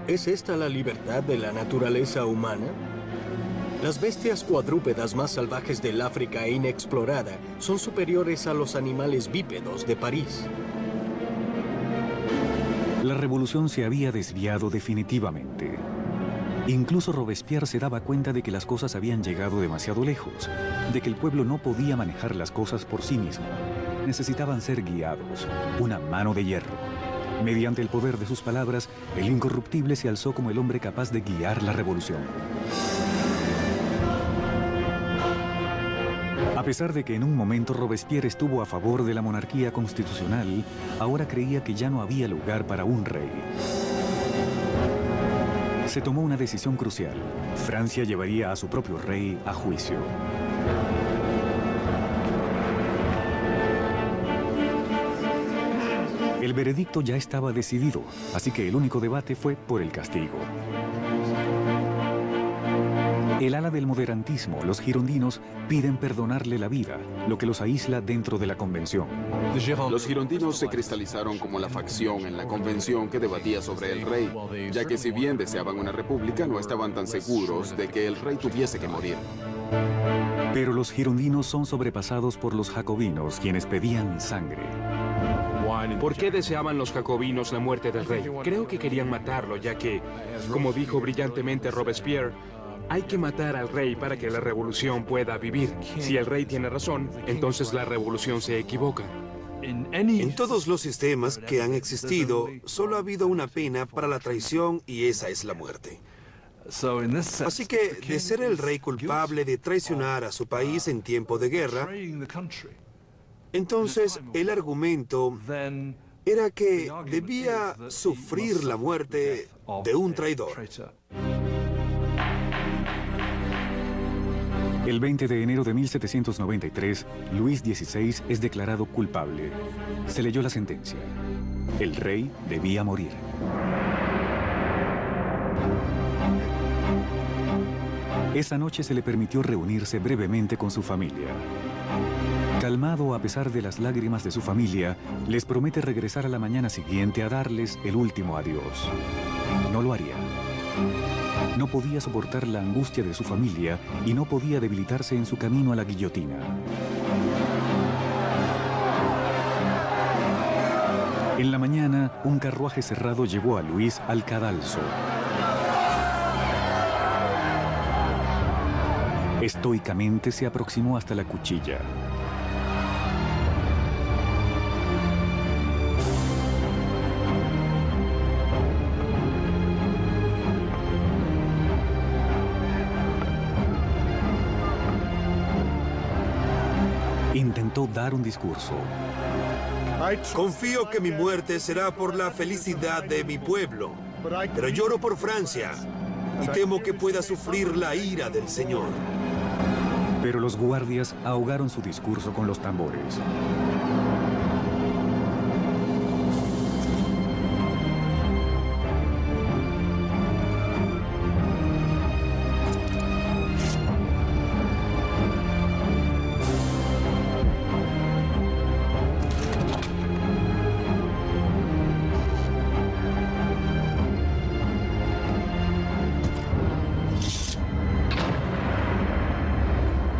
¿Es esta la libertad de la naturaleza humana? Las bestias cuadrúpedas más salvajes del África inexplorada son superiores a los animales bípedos de París. La revolución se había desviado definitivamente. Incluso Robespierre se daba cuenta de que las cosas habían llegado demasiado lejos, de que el pueblo no podía manejar las cosas por sí mismo. Necesitaban ser guiados, una mano de hierro. Mediante el poder de sus palabras, el incorruptible se alzó como el hombre capaz de guiar la revolución. A pesar de que en un momento Robespierre estuvo a favor de la monarquía constitucional, ahora creía que ya no había lugar para un rey. Se tomó una decisión crucial. Francia llevaría a su propio rey a juicio. El veredicto ya estaba decidido, así que el único debate fue por el castigo. El ala del moderantismo, los girondinos, piden perdonarle la vida, lo que los aísla dentro de la convención. Los girondinos se cristalizaron como la facción en la convención que debatía sobre el rey, ya que si bien deseaban una república, no estaban tan seguros de que el rey tuviese que morir. Pero los girondinos son sobrepasados por los jacobinos, quienes pedían sangre. ¿Por qué deseaban los jacobinos la muerte del rey? Creo que querían matarlo, ya que, como dijo brillantemente Robespierre, hay que matar al rey para que la revolución pueda vivir. Si el rey tiene razón, entonces la revolución se equivoca. En todos los sistemas que han existido, solo ha habido una pena para la traición y esa es la muerte. Así que, de ser el rey culpable de traicionar a su país en tiempo de guerra, entonces el argumento era que debía sufrir la muerte de un traidor. El 20 de enero de 1793, Luis XVI es declarado culpable. Se leyó la sentencia. El rey debía morir. Esa noche se le permitió reunirse brevemente con su familia. Calmado a pesar de las lágrimas de su familia, les promete regresar a la mañana siguiente a darles el último adiós. No lo haría. No podía soportar la angustia de su familia y no podía debilitarse en su camino a la guillotina. En la mañana, un carruaje cerrado llevó a Luis al cadalso. Estoicamente se aproximó hasta la cuchilla. Intentó dar un discurso. Confío que mi muerte será por la felicidad de mi pueblo, pero lloro por Francia y temo que pueda sufrir la ira del Señor. Pero los guardias ahogaron su discurso con los tambores.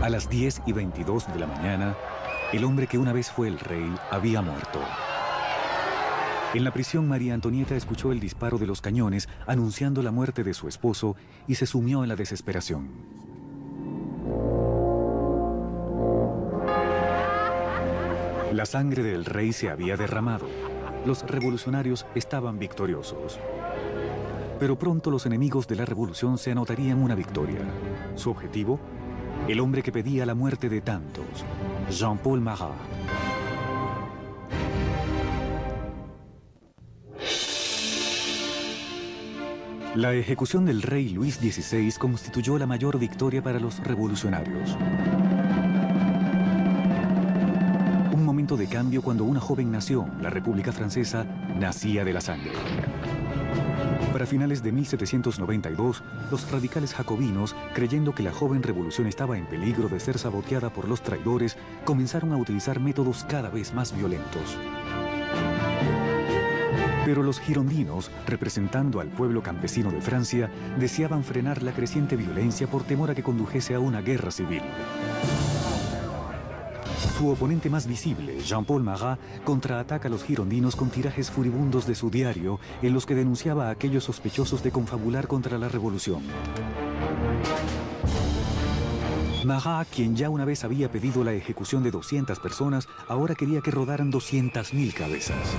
A las 10:22 de la mañana, el hombre que una vez fue el rey había muerto. En la prisión, María Antonieta escuchó el disparo de los cañones anunciando la muerte de su esposo y se sumió en la desesperación. La sangre del rey se había derramado. Los revolucionarios estaban victoriosos. Pero pronto los enemigos de la revolución se anotarían una victoria. Su objetivo: el hombre que pedía la muerte de tantos, Jean-Paul Marat. La ejecución del rey Luis XVI constituyó la mayor victoria para los revolucionarios. Un momento de cambio cuando una joven nación, la República Francesa, nacía de la sangre. Para finales de 1792, los radicales jacobinos, creyendo que la joven revolución estaba en peligro de ser saboteada por los traidores, comenzaron a utilizar métodos cada vez más violentos. Pero los girondinos, representando al pueblo campesino de Francia, deseaban frenar la creciente violencia por temor a que condujese a una guerra civil. Su oponente más visible, Jean-Paul Marat, contraataca a los girondinos con tirajes furibundos de su diario, en los que denunciaba a aquellos sospechosos de confabular contra la revolución. Marat, quien ya una vez había pedido la ejecución de 200 personas, ahora quería que rodaran 200.000 cabezas.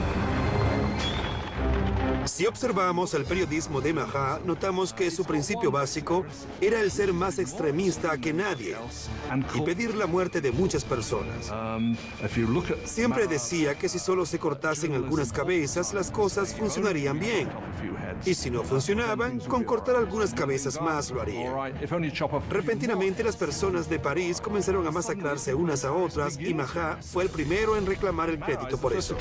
Si observamos el periodismo de Marat, notamos que su principio básico era el ser más extremista que nadie y pedir la muerte de muchas personas. Siempre decía que si solo se cortasen algunas cabezas, las cosas funcionarían bien. Y si no funcionaban, con cortar algunas cabezas más lo haría. Repentinamente, las personas de París comenzaron a masacrarse unas a otras y Marat fue el primero en reclamar el crédito por eso.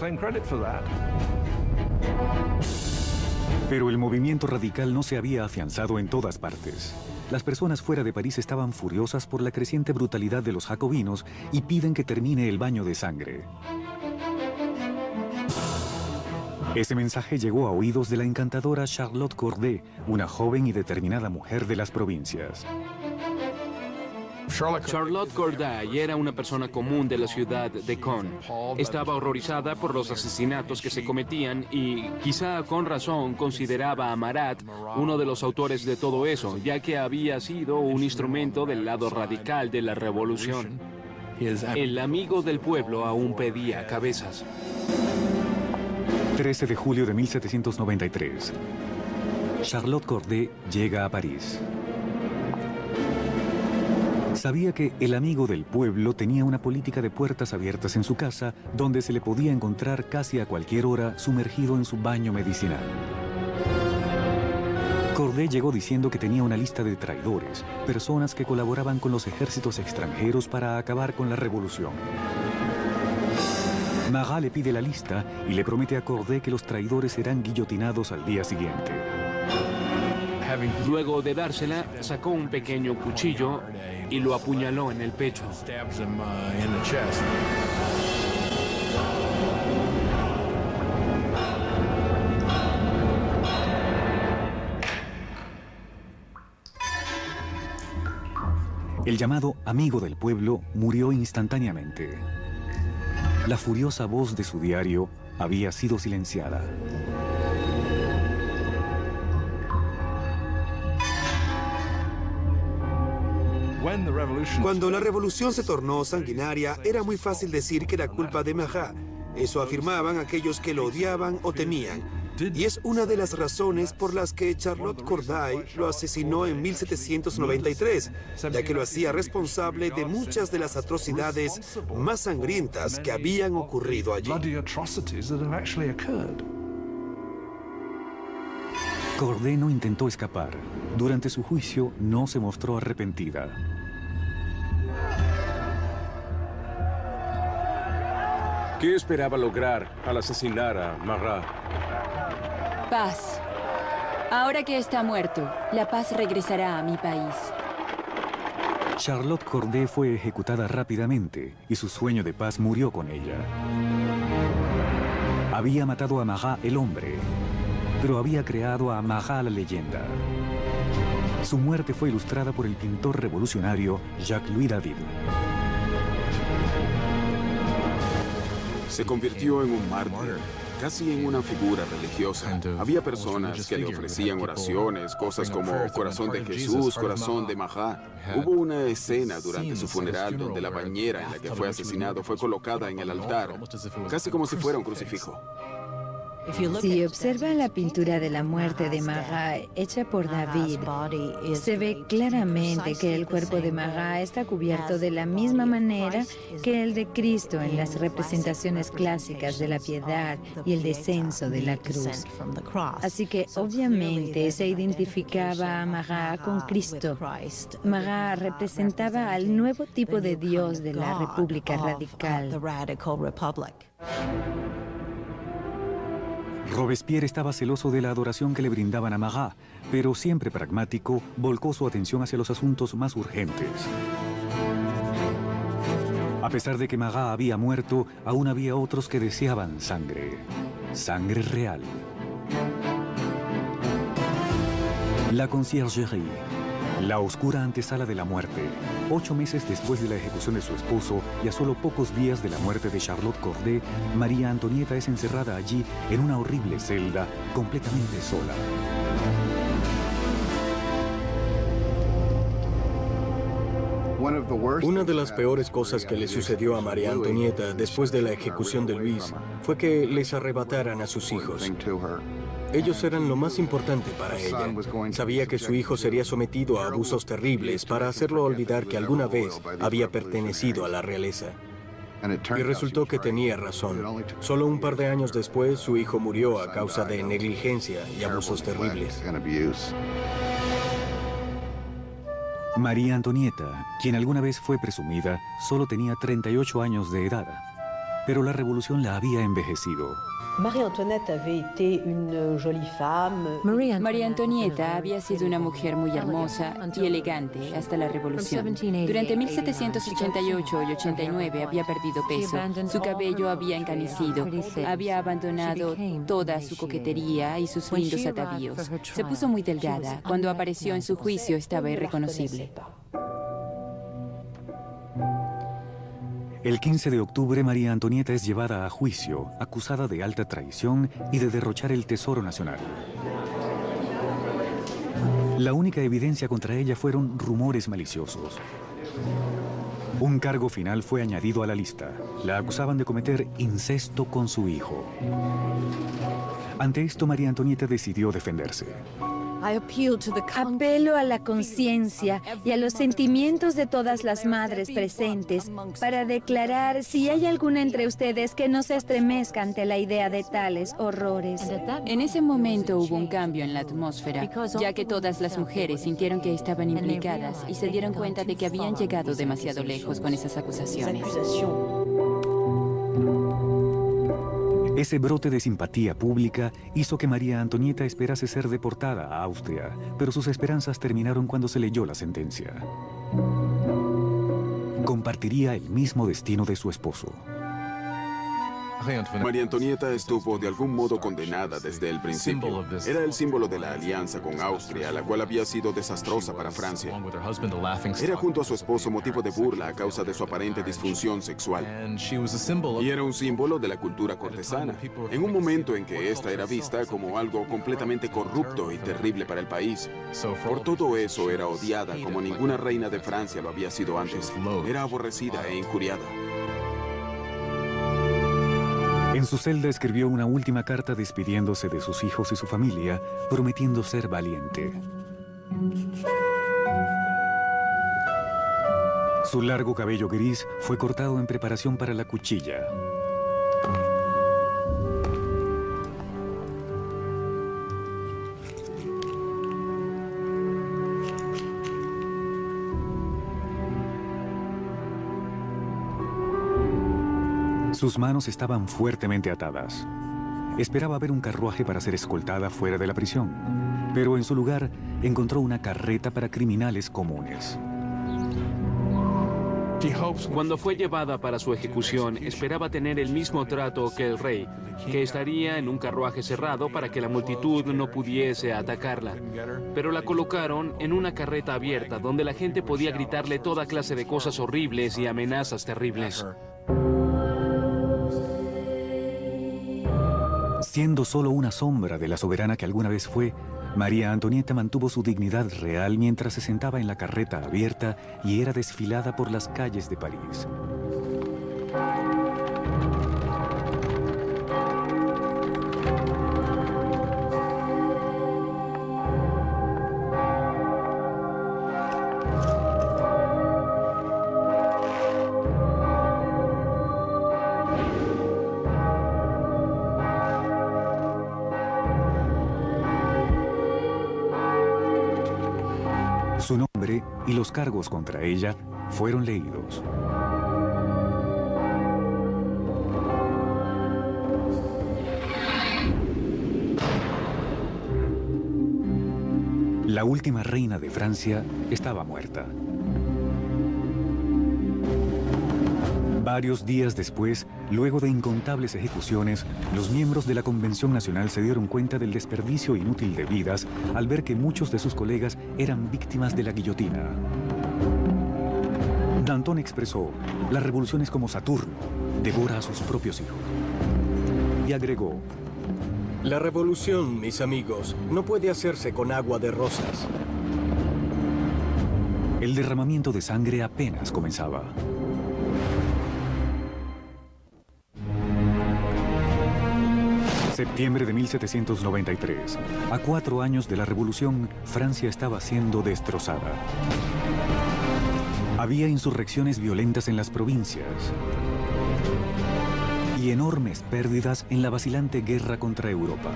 Pero el movimiento radical no se había afianzado en todas partes. Las personas fuera de París estaban furiosas por la creciente brutalidad de los jacobinos y piden que termine el baño de sangre. Ese mensaje llegó a oídos de la encantadora Charlotte Corday, una joven y determinada mujer de las provincias. Charlotte Corday era una persona común de la ciudad de Caen. Estaba horrorizada por los asesinatos que se cometían y, quizá con razón, consideraba a Marat uno de los autores de todo eso, ya que había sido un instrumento del lado radical de la revolución. El amigo del pueblo aún pedía cabezas. 13 de julio de 1793. Charlotte Corday llega a París. Sabía que el amigo del pueblo tenía una política de puertas abiertas en su casa, donde se le podía encontrar casi a cualquier hora sumergido en su baño medicinal. Corday llegó diciendo que tenía una lista de traidores, personas que colaboraban con los ejércitos extranjeros para acabar con la revolución. Marat le pide la lista y le promete a Corday que los traidores serán guillotinados al día siguiente. Luego de dársela, sacó un pequeño cuchillo y lo apuñaló en el pecho. El llamado amigo del pueblo murió instantáneamente. La furiosa voz de su diario había sido silenciada. Cuando la revolución se tornó sanguinaria, era muy fácil decir que era culpa de Marat. Eso afirmaban aquellos que lo odiaban o temían. Y es una de las razones por las que Charlotte Corday lo asesinó en 1793, ya que lo hacía responsable de muchas de las atrocidades más sangrientas que habían ocurrido allí. Corday no intentó escapar. Durante su juicio no se mostró arrepentida. ¿Qué esperaba lograr al asesinar a Marat? Paz. Ahora que está muerto, la paz regresará a mi país. Charlotte Corday fue ejecutada rápidamente y su sueño de paz murió con ella. Había matado a Marat el hombre, pero había creado a Marat la leyenda. Su muerte fue ilustrada por el pintor revolucionario Jacques-Louis David. Se convirtió en un mártir, casi en una figura religiosa. Había personas que le ofrecían oraciones, cosas como Corazón de Jesús, Corazón de Marat. Hubo una escena durante su funeral donde la bañera en la que fue asesinado fue colocada en el altar, casi como si fuera un crucifijo. Si observa la pintura de la muerte de Marat hecha por David, se ve claramente que el cuerpo de Marat está cubierto de la misma manera que el de Cristo en las representaciones clásicas de la piedad y el descenso de la cruz. Así que obviamente se identificaba a Marat con Cristo. Marat representaba al nuevo tipo de Dios de la República Radical. Robespierre estaba celoso de la adoración que le brindaban a Marat, pero siempre pragmático, volcó su atención hacia los asuntos más urgentes. A pesar de que Marat había muerto, aún había otros que deseaban sangre. Sangre real. La Conciergerie, la oscura antesala de la muerte. 8 meses después de la ejecución de su esposo y a solo pocos días de la muerte de Charlotte Corday, María Antonieta es encerrada allí en una horrible celda, completamente sola. Una de las peores cosas que le sucedió a María Antonieta después de la ejecución de Luis fue que les arrebataran a sus hijos. Ellos eran lo más importante para ella. Sabía que su hijo sería sometido a abusos terribles para hacerlo olvidar que alguna vez había pertenecido a la realeza. Y resultó que tenía razón. Solo un par de años después, su hijo murió a causa de negligencia y abusos terribles. María Antonieta, quien alguna vez fue presumida, solo tenía 38 años de edad. Pero la revolución la había envejecido. María Antonieta había sido una mujer muy hermosa y elegante hasta la revolución. Durante 1788 y 89 había perdido peso, su cabello había encanecido, había abandonado toda su coquetería y sus lindos atavíos. Se puso muy delgada. Cuando apareció en su juicio estaba irreconocible. El 15 de octubre, María Antonieta es llevada a juicio, acusada de alta traición y de derrochar el tesoro nacional. La única evidencia contra ella fueron rumores maliciosos. Un cargo final fue añadido a la lista. La acusaban de cometer incesto con su hijo. Ante esto, María Antonieta decidió defenderse. Apelo a la conciencia y a los sentimientos de todas las madres presentes para declarar si hay alguna entre ustedes que no se estremezca ante la idea de tales horrores. En ese momento hubo un cambio en la atmósfera, ya que todas las mujeres sintieron que estaban implicadas y se dieron cuenta de que habían llegado demasiado lejos con esas acusaciones. Ese brote de simpatía pública hizo que María Antonieta esperase ser deportada a Austria, pero sus esperanzas terminaron cuando se leyó la sentencia. Compartiría el mismo destino de su esposo. María Antonieta estuvo de algún modo condenada desde el principio. Era el símbolo de la alianza con Austria, la cual había sido desastrosa para Francia. Era junto a su esposo motivo de burla a causa de su aparente disfunción sexual. Y era un símbolo de la cultura cortesana, en un momento en que esta era vista como algo completamente corrupto y terrible para el país. Por todo eso era odiada como ninguna reina de Francia lo había sido antes. Era aborrecida e injuriada. En su celda escribió una última carta despidiéndose de sus hijos y su familia, prometiendo ser valiente. Su largo cabello gris fue cortado en preparación para la cuchilla. Sus manos estaban fuertemente atadas. Esperaba ver un carruaje para ser escoltada fuera de la prisión, pero en su lugar encontró una carreta para criminales comunes. Cuando fue llevada para su ejecución, esperaba tener el mismo trato que el rey, que estaría en un carruaje cerrado para que la multitud no pudiese atacarla. Pero la colocaron en una carreta abierta donde la gente podía gritarle toda clase de cosas horribles y amenazas terribles. Siendo solo una sombra de la soberana que alguna vez fue, María Antonieta mantuvo su dignidad real mientras se sentaba en la carreta abierta y era desfilada por las calles de París. y los cargos contra ella fueron leídos. La última reina de Francia estaba muerta. Varios días después, luego de incontables ejecuciones, los miembros de la Convención Nacional se dieron cuenta del desperdicio inútil de vidas al ver que muchos de sus colegas eran víctimas de la guillotina. Danton expresó: la revolución es como Saturno, devora a sus propios hijos. Y agregó: la revolución, mis amigos, no puede hacerse con agua de rosas. El derramamiento de sangre apenas comenzaba. Septiembre de 1793. A 4 años de la Revolución, Francia estaba siendo destrozada. Había insurrecciones violentas en las provincias y enormes pérdidas en la vacilante guerra contra Europa.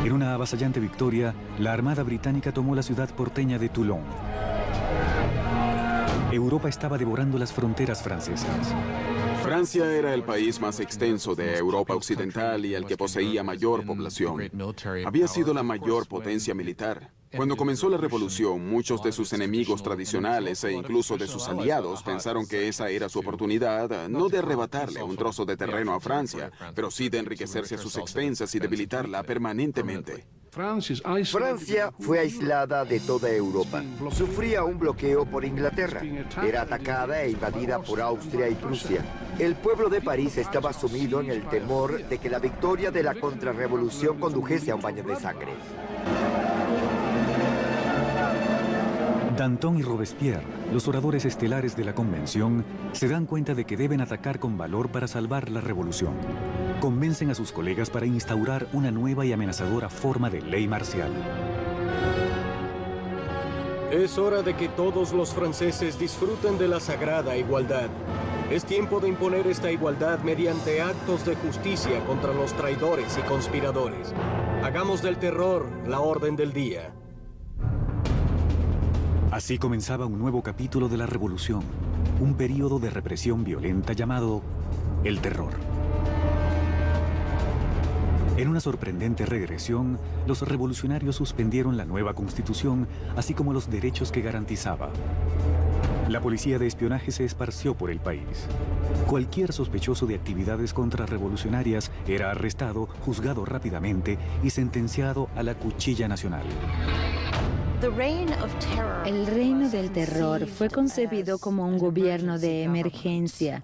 En una avasallante victoria, la Armada británica tomó la ciudad porteña de Toulon. Europa estaba devorando las fronteras francesas. Francia era el país más extenso de Europa Occidental y el que poseía mayor población. Había sido la mayor potencia militar. Cuando comenzó la revolución, muchos de sus enemigos tradicionales e incluso de sus aliados pensaron que esa era su oportunidad, no de arrebatarle un trozo de terreno a Francia, pero sí de enriquecerse a sus expensas y debilitarla permanentemente. Francia fue aislada de toda Europa. Sufría un bloqueo por Inglaterra. Era atacada e invadida por Austria y Prusia. El pueblo de París estaba sumido en el temor de que la victoria de la contrarrevolución condujese a un baño de sangre. Danton y Robespierre, los oradores estelares de la Convención, se dan cuenta de que deben atacar con valor para salvar la revolución. Convencen a sus colegas para instaurar una nueva y amenazadora forma de ley marcial. Es hora de que todos los franceses disfruten de la sagrada igualdad. Es tiempo de imponer esta igualdad mediante actos de justicia contra los traidores y conspiradores. Hagamos del terror la orden del día. Así comenzaba un nuevo capítulo de la revolución, un período de represión violenta llamado el terror. En una sorprendente regresión, los revolucionarios suspendieron la nueva constitución, así como los derechos que garantizaba. La policía de espionaje se esparció por el país. Cualquier sospechoso de actividades contrarrevolucionarias era arrestado, juzgado rápidamente y sentenciado a la cuchilla nacional. El reino del terror fue concebido como un gobierno de emergencia.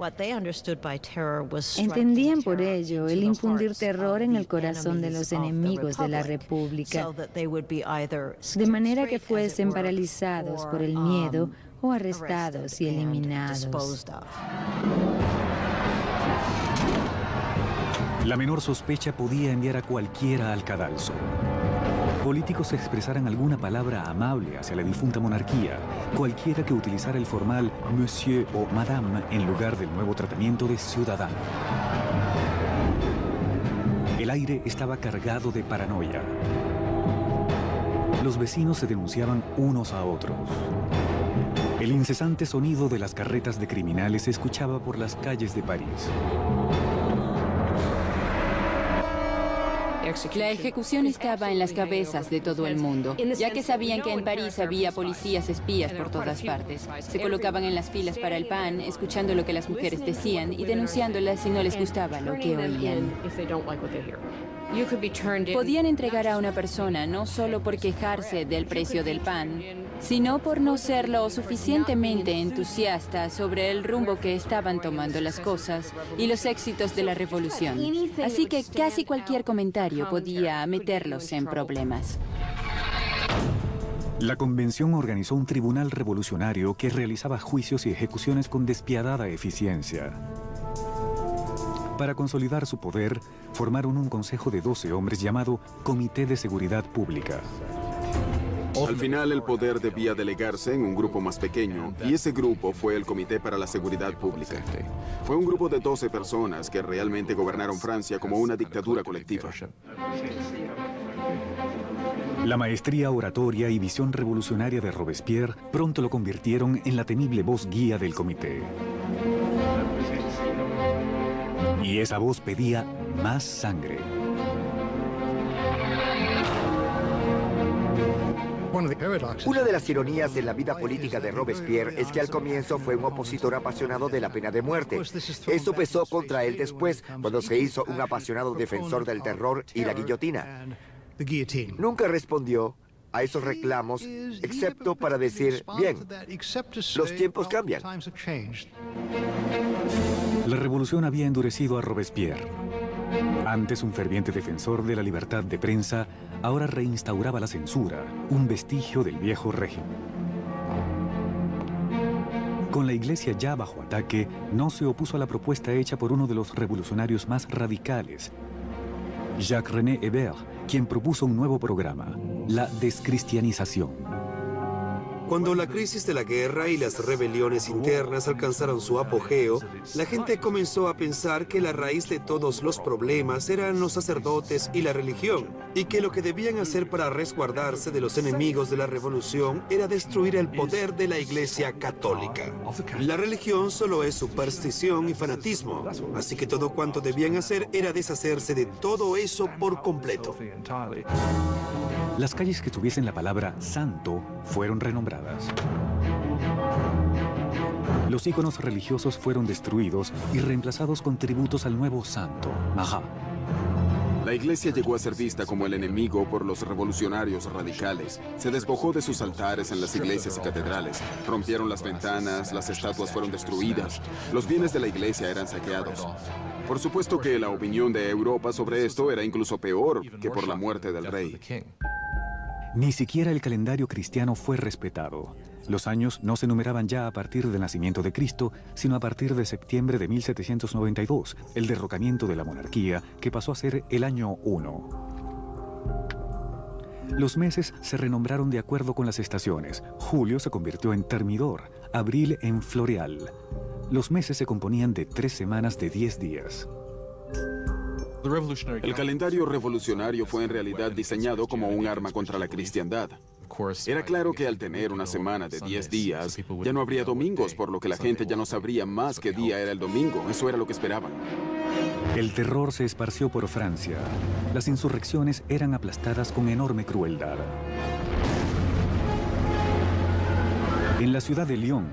Entendían por ello el infundir terror en el corazón de los enemigos de la República, de manera que fuesen paralizados por el miedo o arrestados y eliminados. La menor sospecha podía enviar a cualquiera al cadalso. Políticos expresaran alguna palabra amable hacia la difunta monarquía, cualquiera que utilizara el formal monsieur o madame en lugar del nuevo tratamiento de ciudadano. El aire estaba cargado de paranoia. Los vecinos se denunciaban unos a otros. El incesante sonido de las carretas de criminales se escuchaba por las calles de París. La ejecución estaba en las cabezas de todo el mundo, ya que sabían que en París había policías espías por todas partes. Se colocaban en las filas para el pan, escuchando lo que las mujeres decían y denunciándolas si no les gustaba lo que oían. Podían entregar a una persona no solo por quejarse del precio del pan, sino por no ser lo suficientemente entusiasta sobre el rumbo que estaban tomando las cosas y los éxitos de la revolución. Así que casi cualquier comentario podía meterlos en problemas. La convención organizó un tribunal revolucionario que realizaba juicios y ejecuciones con despiadada eficiencia. Para consolidar su poder, formaron un consejo de 12 hombres llamado Comité de Seguridad Pública. Al final, el poder debía delegarse en un grupo más pequeño, y ese grupo fue el Comité para la Seguridad Pública. Fue un grupo de 12 personas que realmente gobernaron Francia como una dictadura colectiva. La maestría oratoria y visión revolucionaria de Robespierre pronto lo convirtieron en la temible voz guía del comité. Y esa voz pedía más sangre. Una de las ironías en la vida política de Robespierre es que al comienzo fue un opositor apasionado de la pena de muerte. Eso pesó contra él después, cuando se hizo un apasionado defensor del terror y la guillotina. Nunca respondió a esos reclamos, excepto para decir, bien, los tiempos cambian. La revolución había endurecido a Robespierre. Antes un ferviente defensor de la libertad de prensa, ahora reinstauraba la censura, un vestigio del viejo régimen. Con la iglesia ya bajo ataque, no se opuso a la propuesta hecha por uno de los revolucionarios más radicales, Jacques-René Hébert, quien propuso un nuevo programa, la descristianización. Cuando la crisis de la guerra y las rebeliones internas alcanzaron su apogeo, la gente comenzó a pensar que la raíz de todos los problemas eran los sacerdotes y la religión, y que lo que debían hacer para resguardarse de los enemigos de la revolución era destruir el poder de la Iglesia católica. La religión solo es superstición y fanatismo, así que todo cuanto debían hacer era deshacerse de todo eso por completo. Las calles que tuviesen la palabra santo fueron renombradas. Los íconos religiosos fueron destruidos y reemplazados con tributos al nuevo santo, Marat. La iglesia llegó a ser vista como el enemigo por los revolucionarios radicales. Se despojó de sus altares en las iglesias y catedrales. Rompieron las ventanas, las estatuas fueron destruidas. Los bienes de la iglesia eran saqueados. Por supuesto que la opinión de Europa sobre esto era incluso peor que por la muerte del rey. Ni siquiera el calendario cristiano fue respetado. Los años no se numeraban ya a partir del nacimiento de Cristo, sino a partir de septiembre de 1792, el derrocamiento de la monarquía, que pasó a ser el año 1. Los meses se renombraron de acuerdo con las estaciones. Julio se convirtió en Termidor, abril en Floreal. Los meses se componían de 3 semanas de 10 días. El calendario revolucionario fue en realidad diseñado como un arma contra la cristiandad. Era claro que al tener una semana de 10 días, ya no habría domingos, por lo que la gente ya no sabría más qué día era el domingo. Eso era lo que esperaban. El terror se esparció por Francia. Las insurrecciones eran aplastadas con enorme crueldad. En la ciudad de Lyon,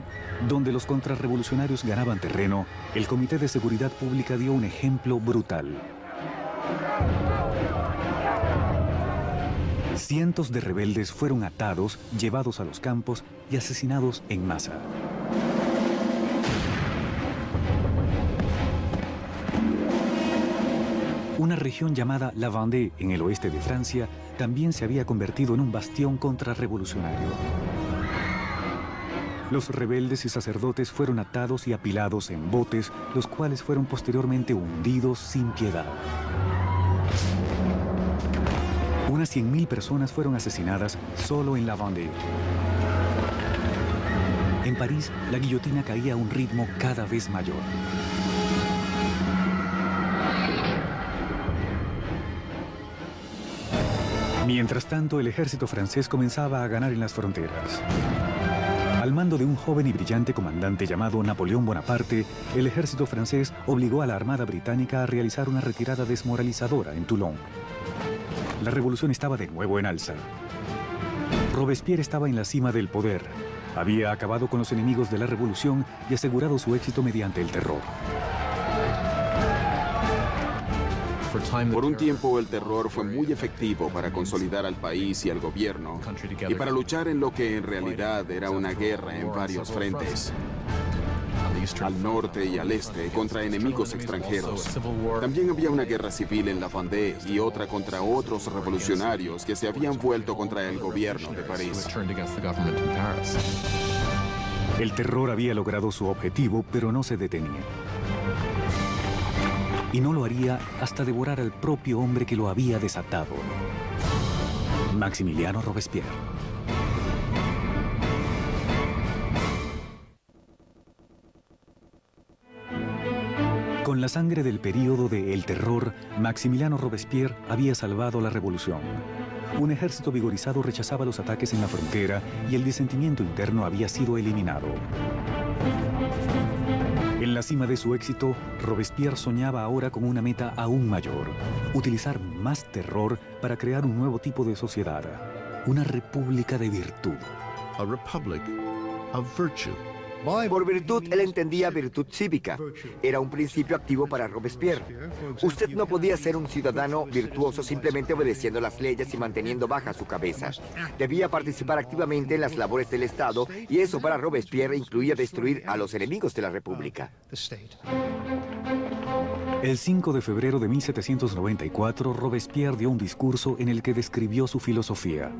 donde los contrarrevolucionarios ganaban terreno, el Comité de Seguridad Pública dio un ejemplo brutal. Cientos de rebeldes fueron atados, llevados a los campos y asesinados en masa. Una región llamada La Vendée, en el oeste de Francia, también se había convertido en un bastión contrarrevolucionario. Los rebeldes y sacerdotes fueron atados y apilados en botes, los cuales fueron posteriormente hundidos sin piedad. Unas 100.000 personas fueron asesinadas solo en La Vendée. En París, la guillotina caía a un ritmo cada vez mayor. Mientras tanto, el ejército francés comenzaba a ganar en las fronteras. Al mando de un joven y brillante comandante llamado Napoleón Bonaparte, el ejército francés obligó a la Armada británica a realizar una retirada desmoralizadora en Toulon. La revolución estaba de nuevo en alza. Robespierre estaba en la cima del poder. Había acabado con los enemigos de la revolución y asegurado su éxito mediante el terror. Por un tiempo, el terror fue muy efectivo para consolidar al país y al gobierno, y para luchar en lo que en realidad era una guerra en varios frentes. Al norte y al este, contra enemigos extranjeros. También había una guerra civil en La Vendée y otra contra otros revolucionarios que se habían vuelto contra el gobierno de París. El terror había logrado su objetivo, pero no se detenía. Y no lo haría hasta devorar al propio hombre que lo había desatado, Maximiliano Robespierre. Con la sangre del período de El Terror, Maximiliano Robespierre había salvado la revolución. Un ejército vigorizado rechazaba los ataques en la frontera y el disentimiento interno había sido eliminado. En la cima de su éxito, Robespierre soñaba ahora con una meta aún mayor: utilizar más terror para crear un nuevo tipo de sociedad, una república de virtud. A republic of virtue. Por virtud, él entendía virtud cívica. Era un principio activo para Robespierre. Usted no podía ser un ciudadano virtuoso simplemente obedeciendo las leyes y manteniendo baja su cabeza. Debía participar activamente en las labores del Estado, y eso para Robespierre incluía destruir a los enemigos de la República. El 5 de febrero de 1794, Robespierre dio un discurso en el que describió su filosofía.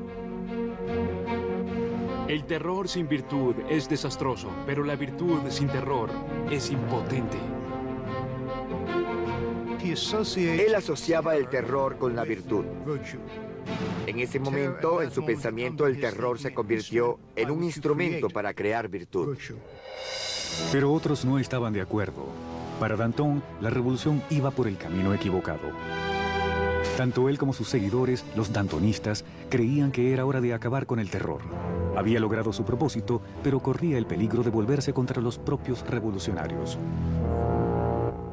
El terror sin virtud es desastroso, pero la virtud sin terror es impotente. Él asociaba el terror con la virtud. En ese momento, en su pensamiento, el terror se convirtió en un instrumento para crear virtud. Pero otros no estaban de acuerdo. Para Danton, la revolución iba por el camino equivocado. Tanto él como sus seguidores, los dantonistas, creían que era hora de acabar con el terror. Había logrado su propósito, pero corría el peligro de volverse contra los propios revolucionarios.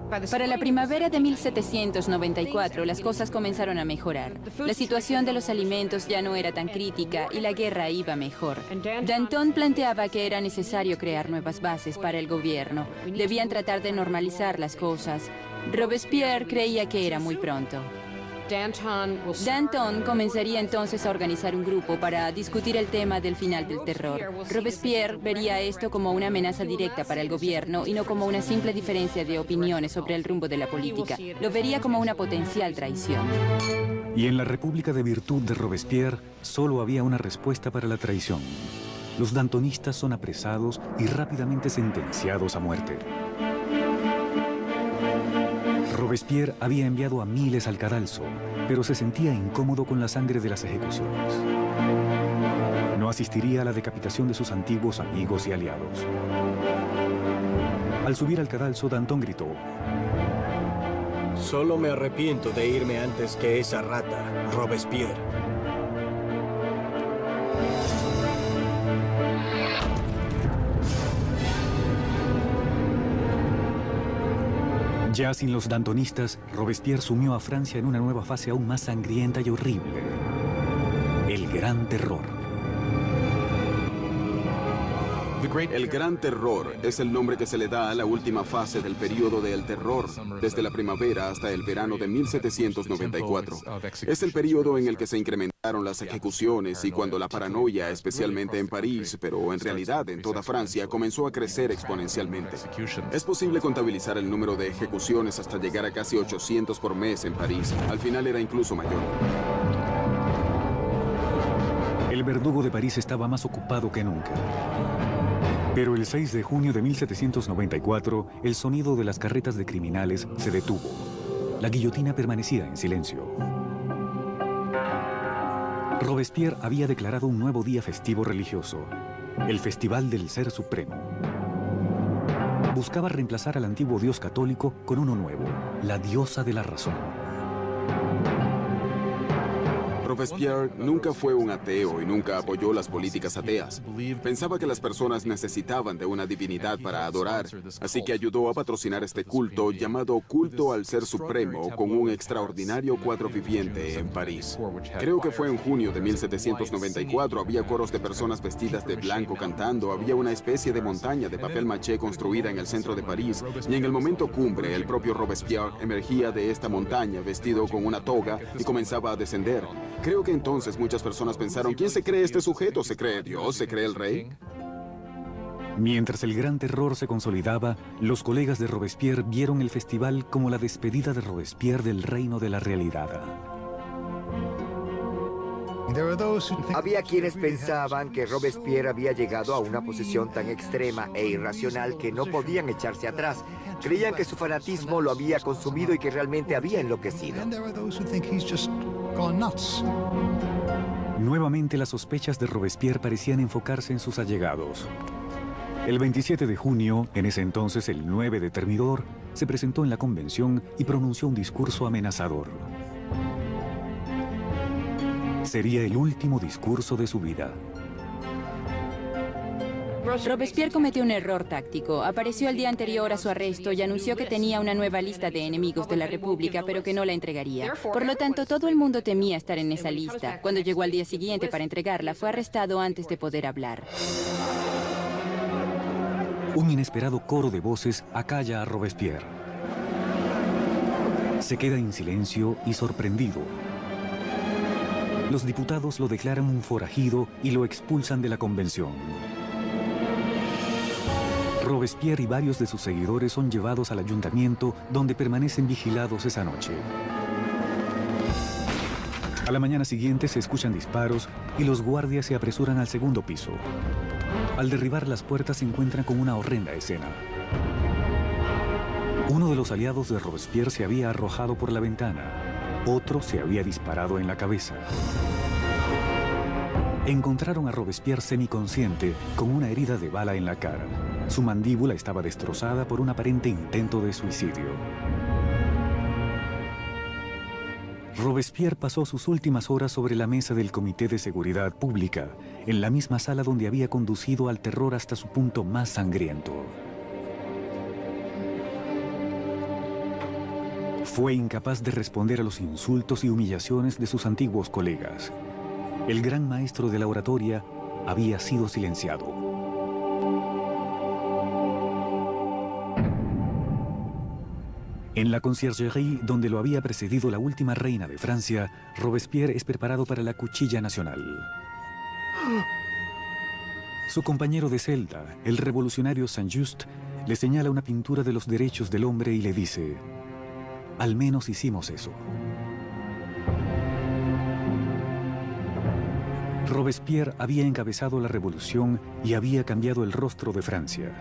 Para la primavera de 1794, las cosas comenzaron a mejorar. La situación de los alimentos ya no era tan crítica y la guerra iba mejor. Danton planteaba que era necesario crear nuevas bases para el gobierno. Debían tratar de normalizar las cosas. Robespierre creía que era muy pronto. Danton comenzaría entonces a organizar un grupo para discutir el tema del final del terror. Robespierre vería esto como una amenaza directa para el gobierno y no como una simple diferencia de opiniones sobre el rumbo de la política. Lo vería como una potencial traición. Y en la República de Virtud de Robespierre solo había una respuesta para la traición. Los dantonistas son apresados y rápidamente sentenciados a muerte. Robespierre había enviado a miles al cadalso, pero se sentía incómodo con la sangre de las ejecuciones. No asistiría a la decapitación de sus antiguos amigos y aliados. Al subir al cadalso, Danton gritó: Solo me arrepiento de irme antes que esa rata, Robespierre. Ya sin los dantonistas, Robespierre sumió a Francia en una nueva fase aún más sangrienta y horrible: el Gran Terror. El Gran Terror es el nombre que se le da a la última fase del período del terror, desde la primavera hasta el verano de 1794. Es el período en el que se incrementaron las ejecuciones y cuando la paranoia, especialmente en París, pero en realidad en toda Francia, comenzó a crecer exponencialmente. Es posible contabilizar el número de ejecuciones hasta llegar a casi 800 por mes en París. Al final era incluso mayor. El verdugo de París estaba más ocupado que nunca. Pero el 6 de junio de 1794, el sonido de las carretas de criminales se detuvo. La guillotina permanecía en silencio. Robespierre había declarado un nuevo día festivo religioso, el Festival del Ser Supremo. Buscaba reemplazar al antiguo dios católico con uno nuevo, la diosa de la razón. Robespierre nunca fue un ateo y nunca apoyó las políticas ateas. Pensaba que las personas necesitaban de una divinidad para adorar, así que ayudó a patrocinar este culto llamado Culto al Ser Supremo con un extraordinario cuadro viviente en París. Creo que fue en junio de 1794, había coros de personas vestidas de blanco cantando, había una especie de montaña de papel maché construida en el centro de París, y en el momento cumbre el propio Robespierre emergía de esta montaña vestido con una toga y comenzaba a descender. Creo que entonces muchas personas pensaron: ¿quién se cree este sujeto? ¿Se cree Dios? ¿Se cree el rey? Mientras el Gran Terror se consolidaba, los colegas de Robespierre vieron el festival como la despedida de Robespierre del reino de la realidad. Había quienes pensaban que Robespierre había llegado a una posición tan extrema e irracional que no podían echarse atrás. Creían que su fanatismo lo había consumido y que realmente había enloquecido. Nuevamente las sospechas de Robespierre parecían enfocarse en sus allegados. El 27 de junio, en ese entonces el 9 de Thermidor, se presentó en la convención y pronunció un discurso amenazador. Sería el último discurso de su vida. Robespierre cometió un error táctico. Apareció el día anterior a su arresto y anunció que tenía una nueva lista de enemigos de la República, pero que no la entregaría. Por lo tanto, todo el mundo temía estar en esa lista. Cuando llegó al día siguiente para entregarla, fue arrestado antes de poder hablar. Un inesperado coro de voces acalla a Robespierre. Se queda en silencio y sorprendido. Los diputados lo declaran un forajido y lo expulsan de la convención. Robespierre y varios de sus seguidores son llevados al ayuntamiento, donde permanecen vigilados esa noche. A la mañana siguiente se escuchan disparos y los guardias se apresuran al segundo piso. Al derribar las puertas se encuentran con una horrenda escena. Uno de los aliados de Robespierre se había arrojado por la ventana. Otro se había disparado en la cabeza. Encontraron a Robespierre semiconsciente, con una herida de bala en la cara. Su mandíbula estaba destrozada por un aparente intento de suicidio. Robespierre pasó sus últimas horas sobre la mesa del Comité de Seguridad Pública, en la misma sala donde había conducido al terror hasta su punto más sangriento. Fue incapaz de responder a los insultos y humillaciones de sus antiguos colegas. El gran maestro de la oratoria había sido silenciado. En la conciergerie, donde lo había precedido la última reina de Francia, Robespierre es preparado para la cuchilla nacional. Su compañero de celda, el revolucionario Saint-Just, le señala una pintura de los derechos del hombre y le dice: al menos hicimos eso. Robespierre había encabezado la revolución y había cambiado el rostro de Francia.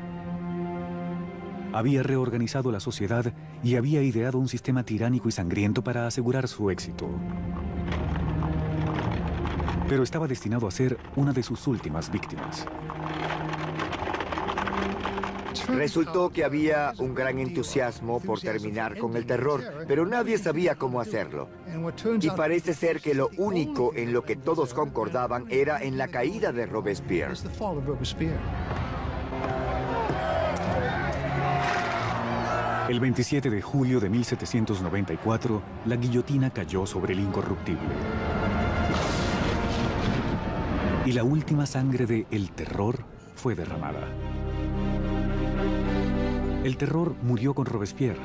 Había reorganizado la sociedad y había ideado un sistema tiránico y sangriento para asegurar su éxito. Pero estaba destinado a ser una de sus últimas víctimas. Resultó que había un gran entusiasmo por terminar con el terror, pero nadie sabía cómo hacerlo. Y parece ser que lo único en lo que todos concordaban era en la caída de Robespierre. El 27 de julio de 1794, la guillotina cayó sobre el incorruptible. Y la última sangre de El Terror fue derramada. El terror murió con Robespierre,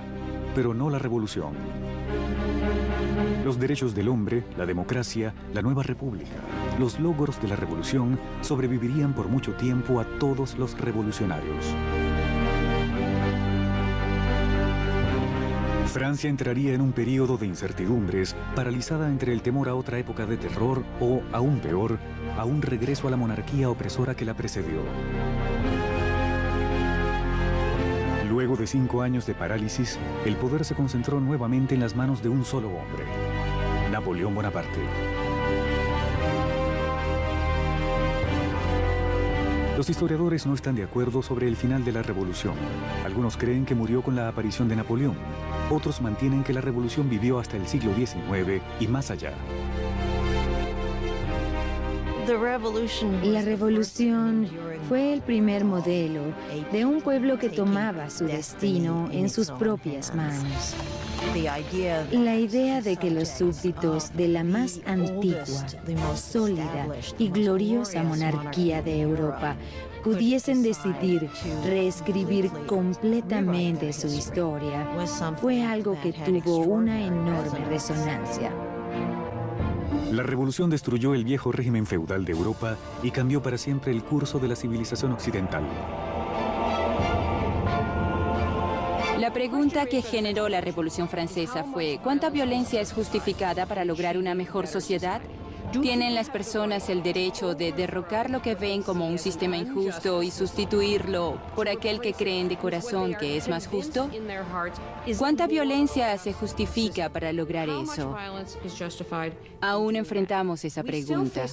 pero no la revolución. Los derechos del hombre, la democracia, la nueva república, los logros de la revolución sobrevivirían por mucho tiempo a todos los revolucionarios. Francia entraría en un período de incertidumbres, paralizada entre el temor a otra época de terror o, aún peor, a un regreso a la monarquía opresora que la precedió. Luego de 5 años de parálisis, el poder se concentró nuevamente en las manos de un solo hombre: Napoleón Bonaparte. Los historiadores no están de acuerdo sobre el final de la revolución. Algunos creen que murió con la aparición de Napoleón. Otros mantienen que la revolución vivió hasta el siglo XIX y más allá. La revolución fue el primer modelo de un pueblo que tomaba su destino en sus propias manos. La idea de que los súbditos de la más antigua, sólida y gloriosa monarquía de Europa pudiesen decidir reescribir completamente su historia fue algo que tuvo una enorme resonancia. La revolución destruyó el viejo régimen feudal de Europa y cambió para siempre el curso de la civilización occidental. La pregunta que generó la Revolución Francesa fue: ¿cuánta violencia es justificada para lograr una mejor sociedad? ¿Tienen las personas el derecho de derrocar lo que ven como un sistema injusto y sustituirlo por aquel que creen de corazón que es más justo? ¿Cuánta violencia se justifica para lograr eso? Aún enfrentamos esa pregunta.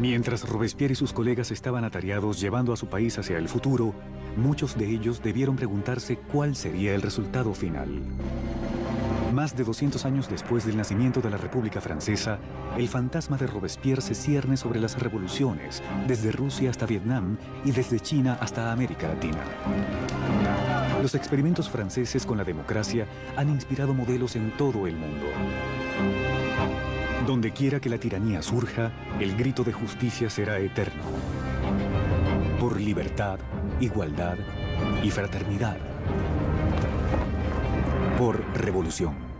Mientras Robespierre y sus colegas estaban atareados llevando a su país hacia el futuro, muchos de ellos debieron preguntarse cuál sería el resultado final. Más de 200 años después del nacimiento de la República Francesa, el fantasma de Robespierre se cierne sobre las revoluciones, desde Rusia hasta Vietnam y desde China hasta América Latina. Los experimentos franceses con la democracia han inspirado modelos en todo el mundo. Donde quiera que la tiranía surja, el grito de justicia será eterno. Por libertad, igualdad y fraternidad. Por revolución.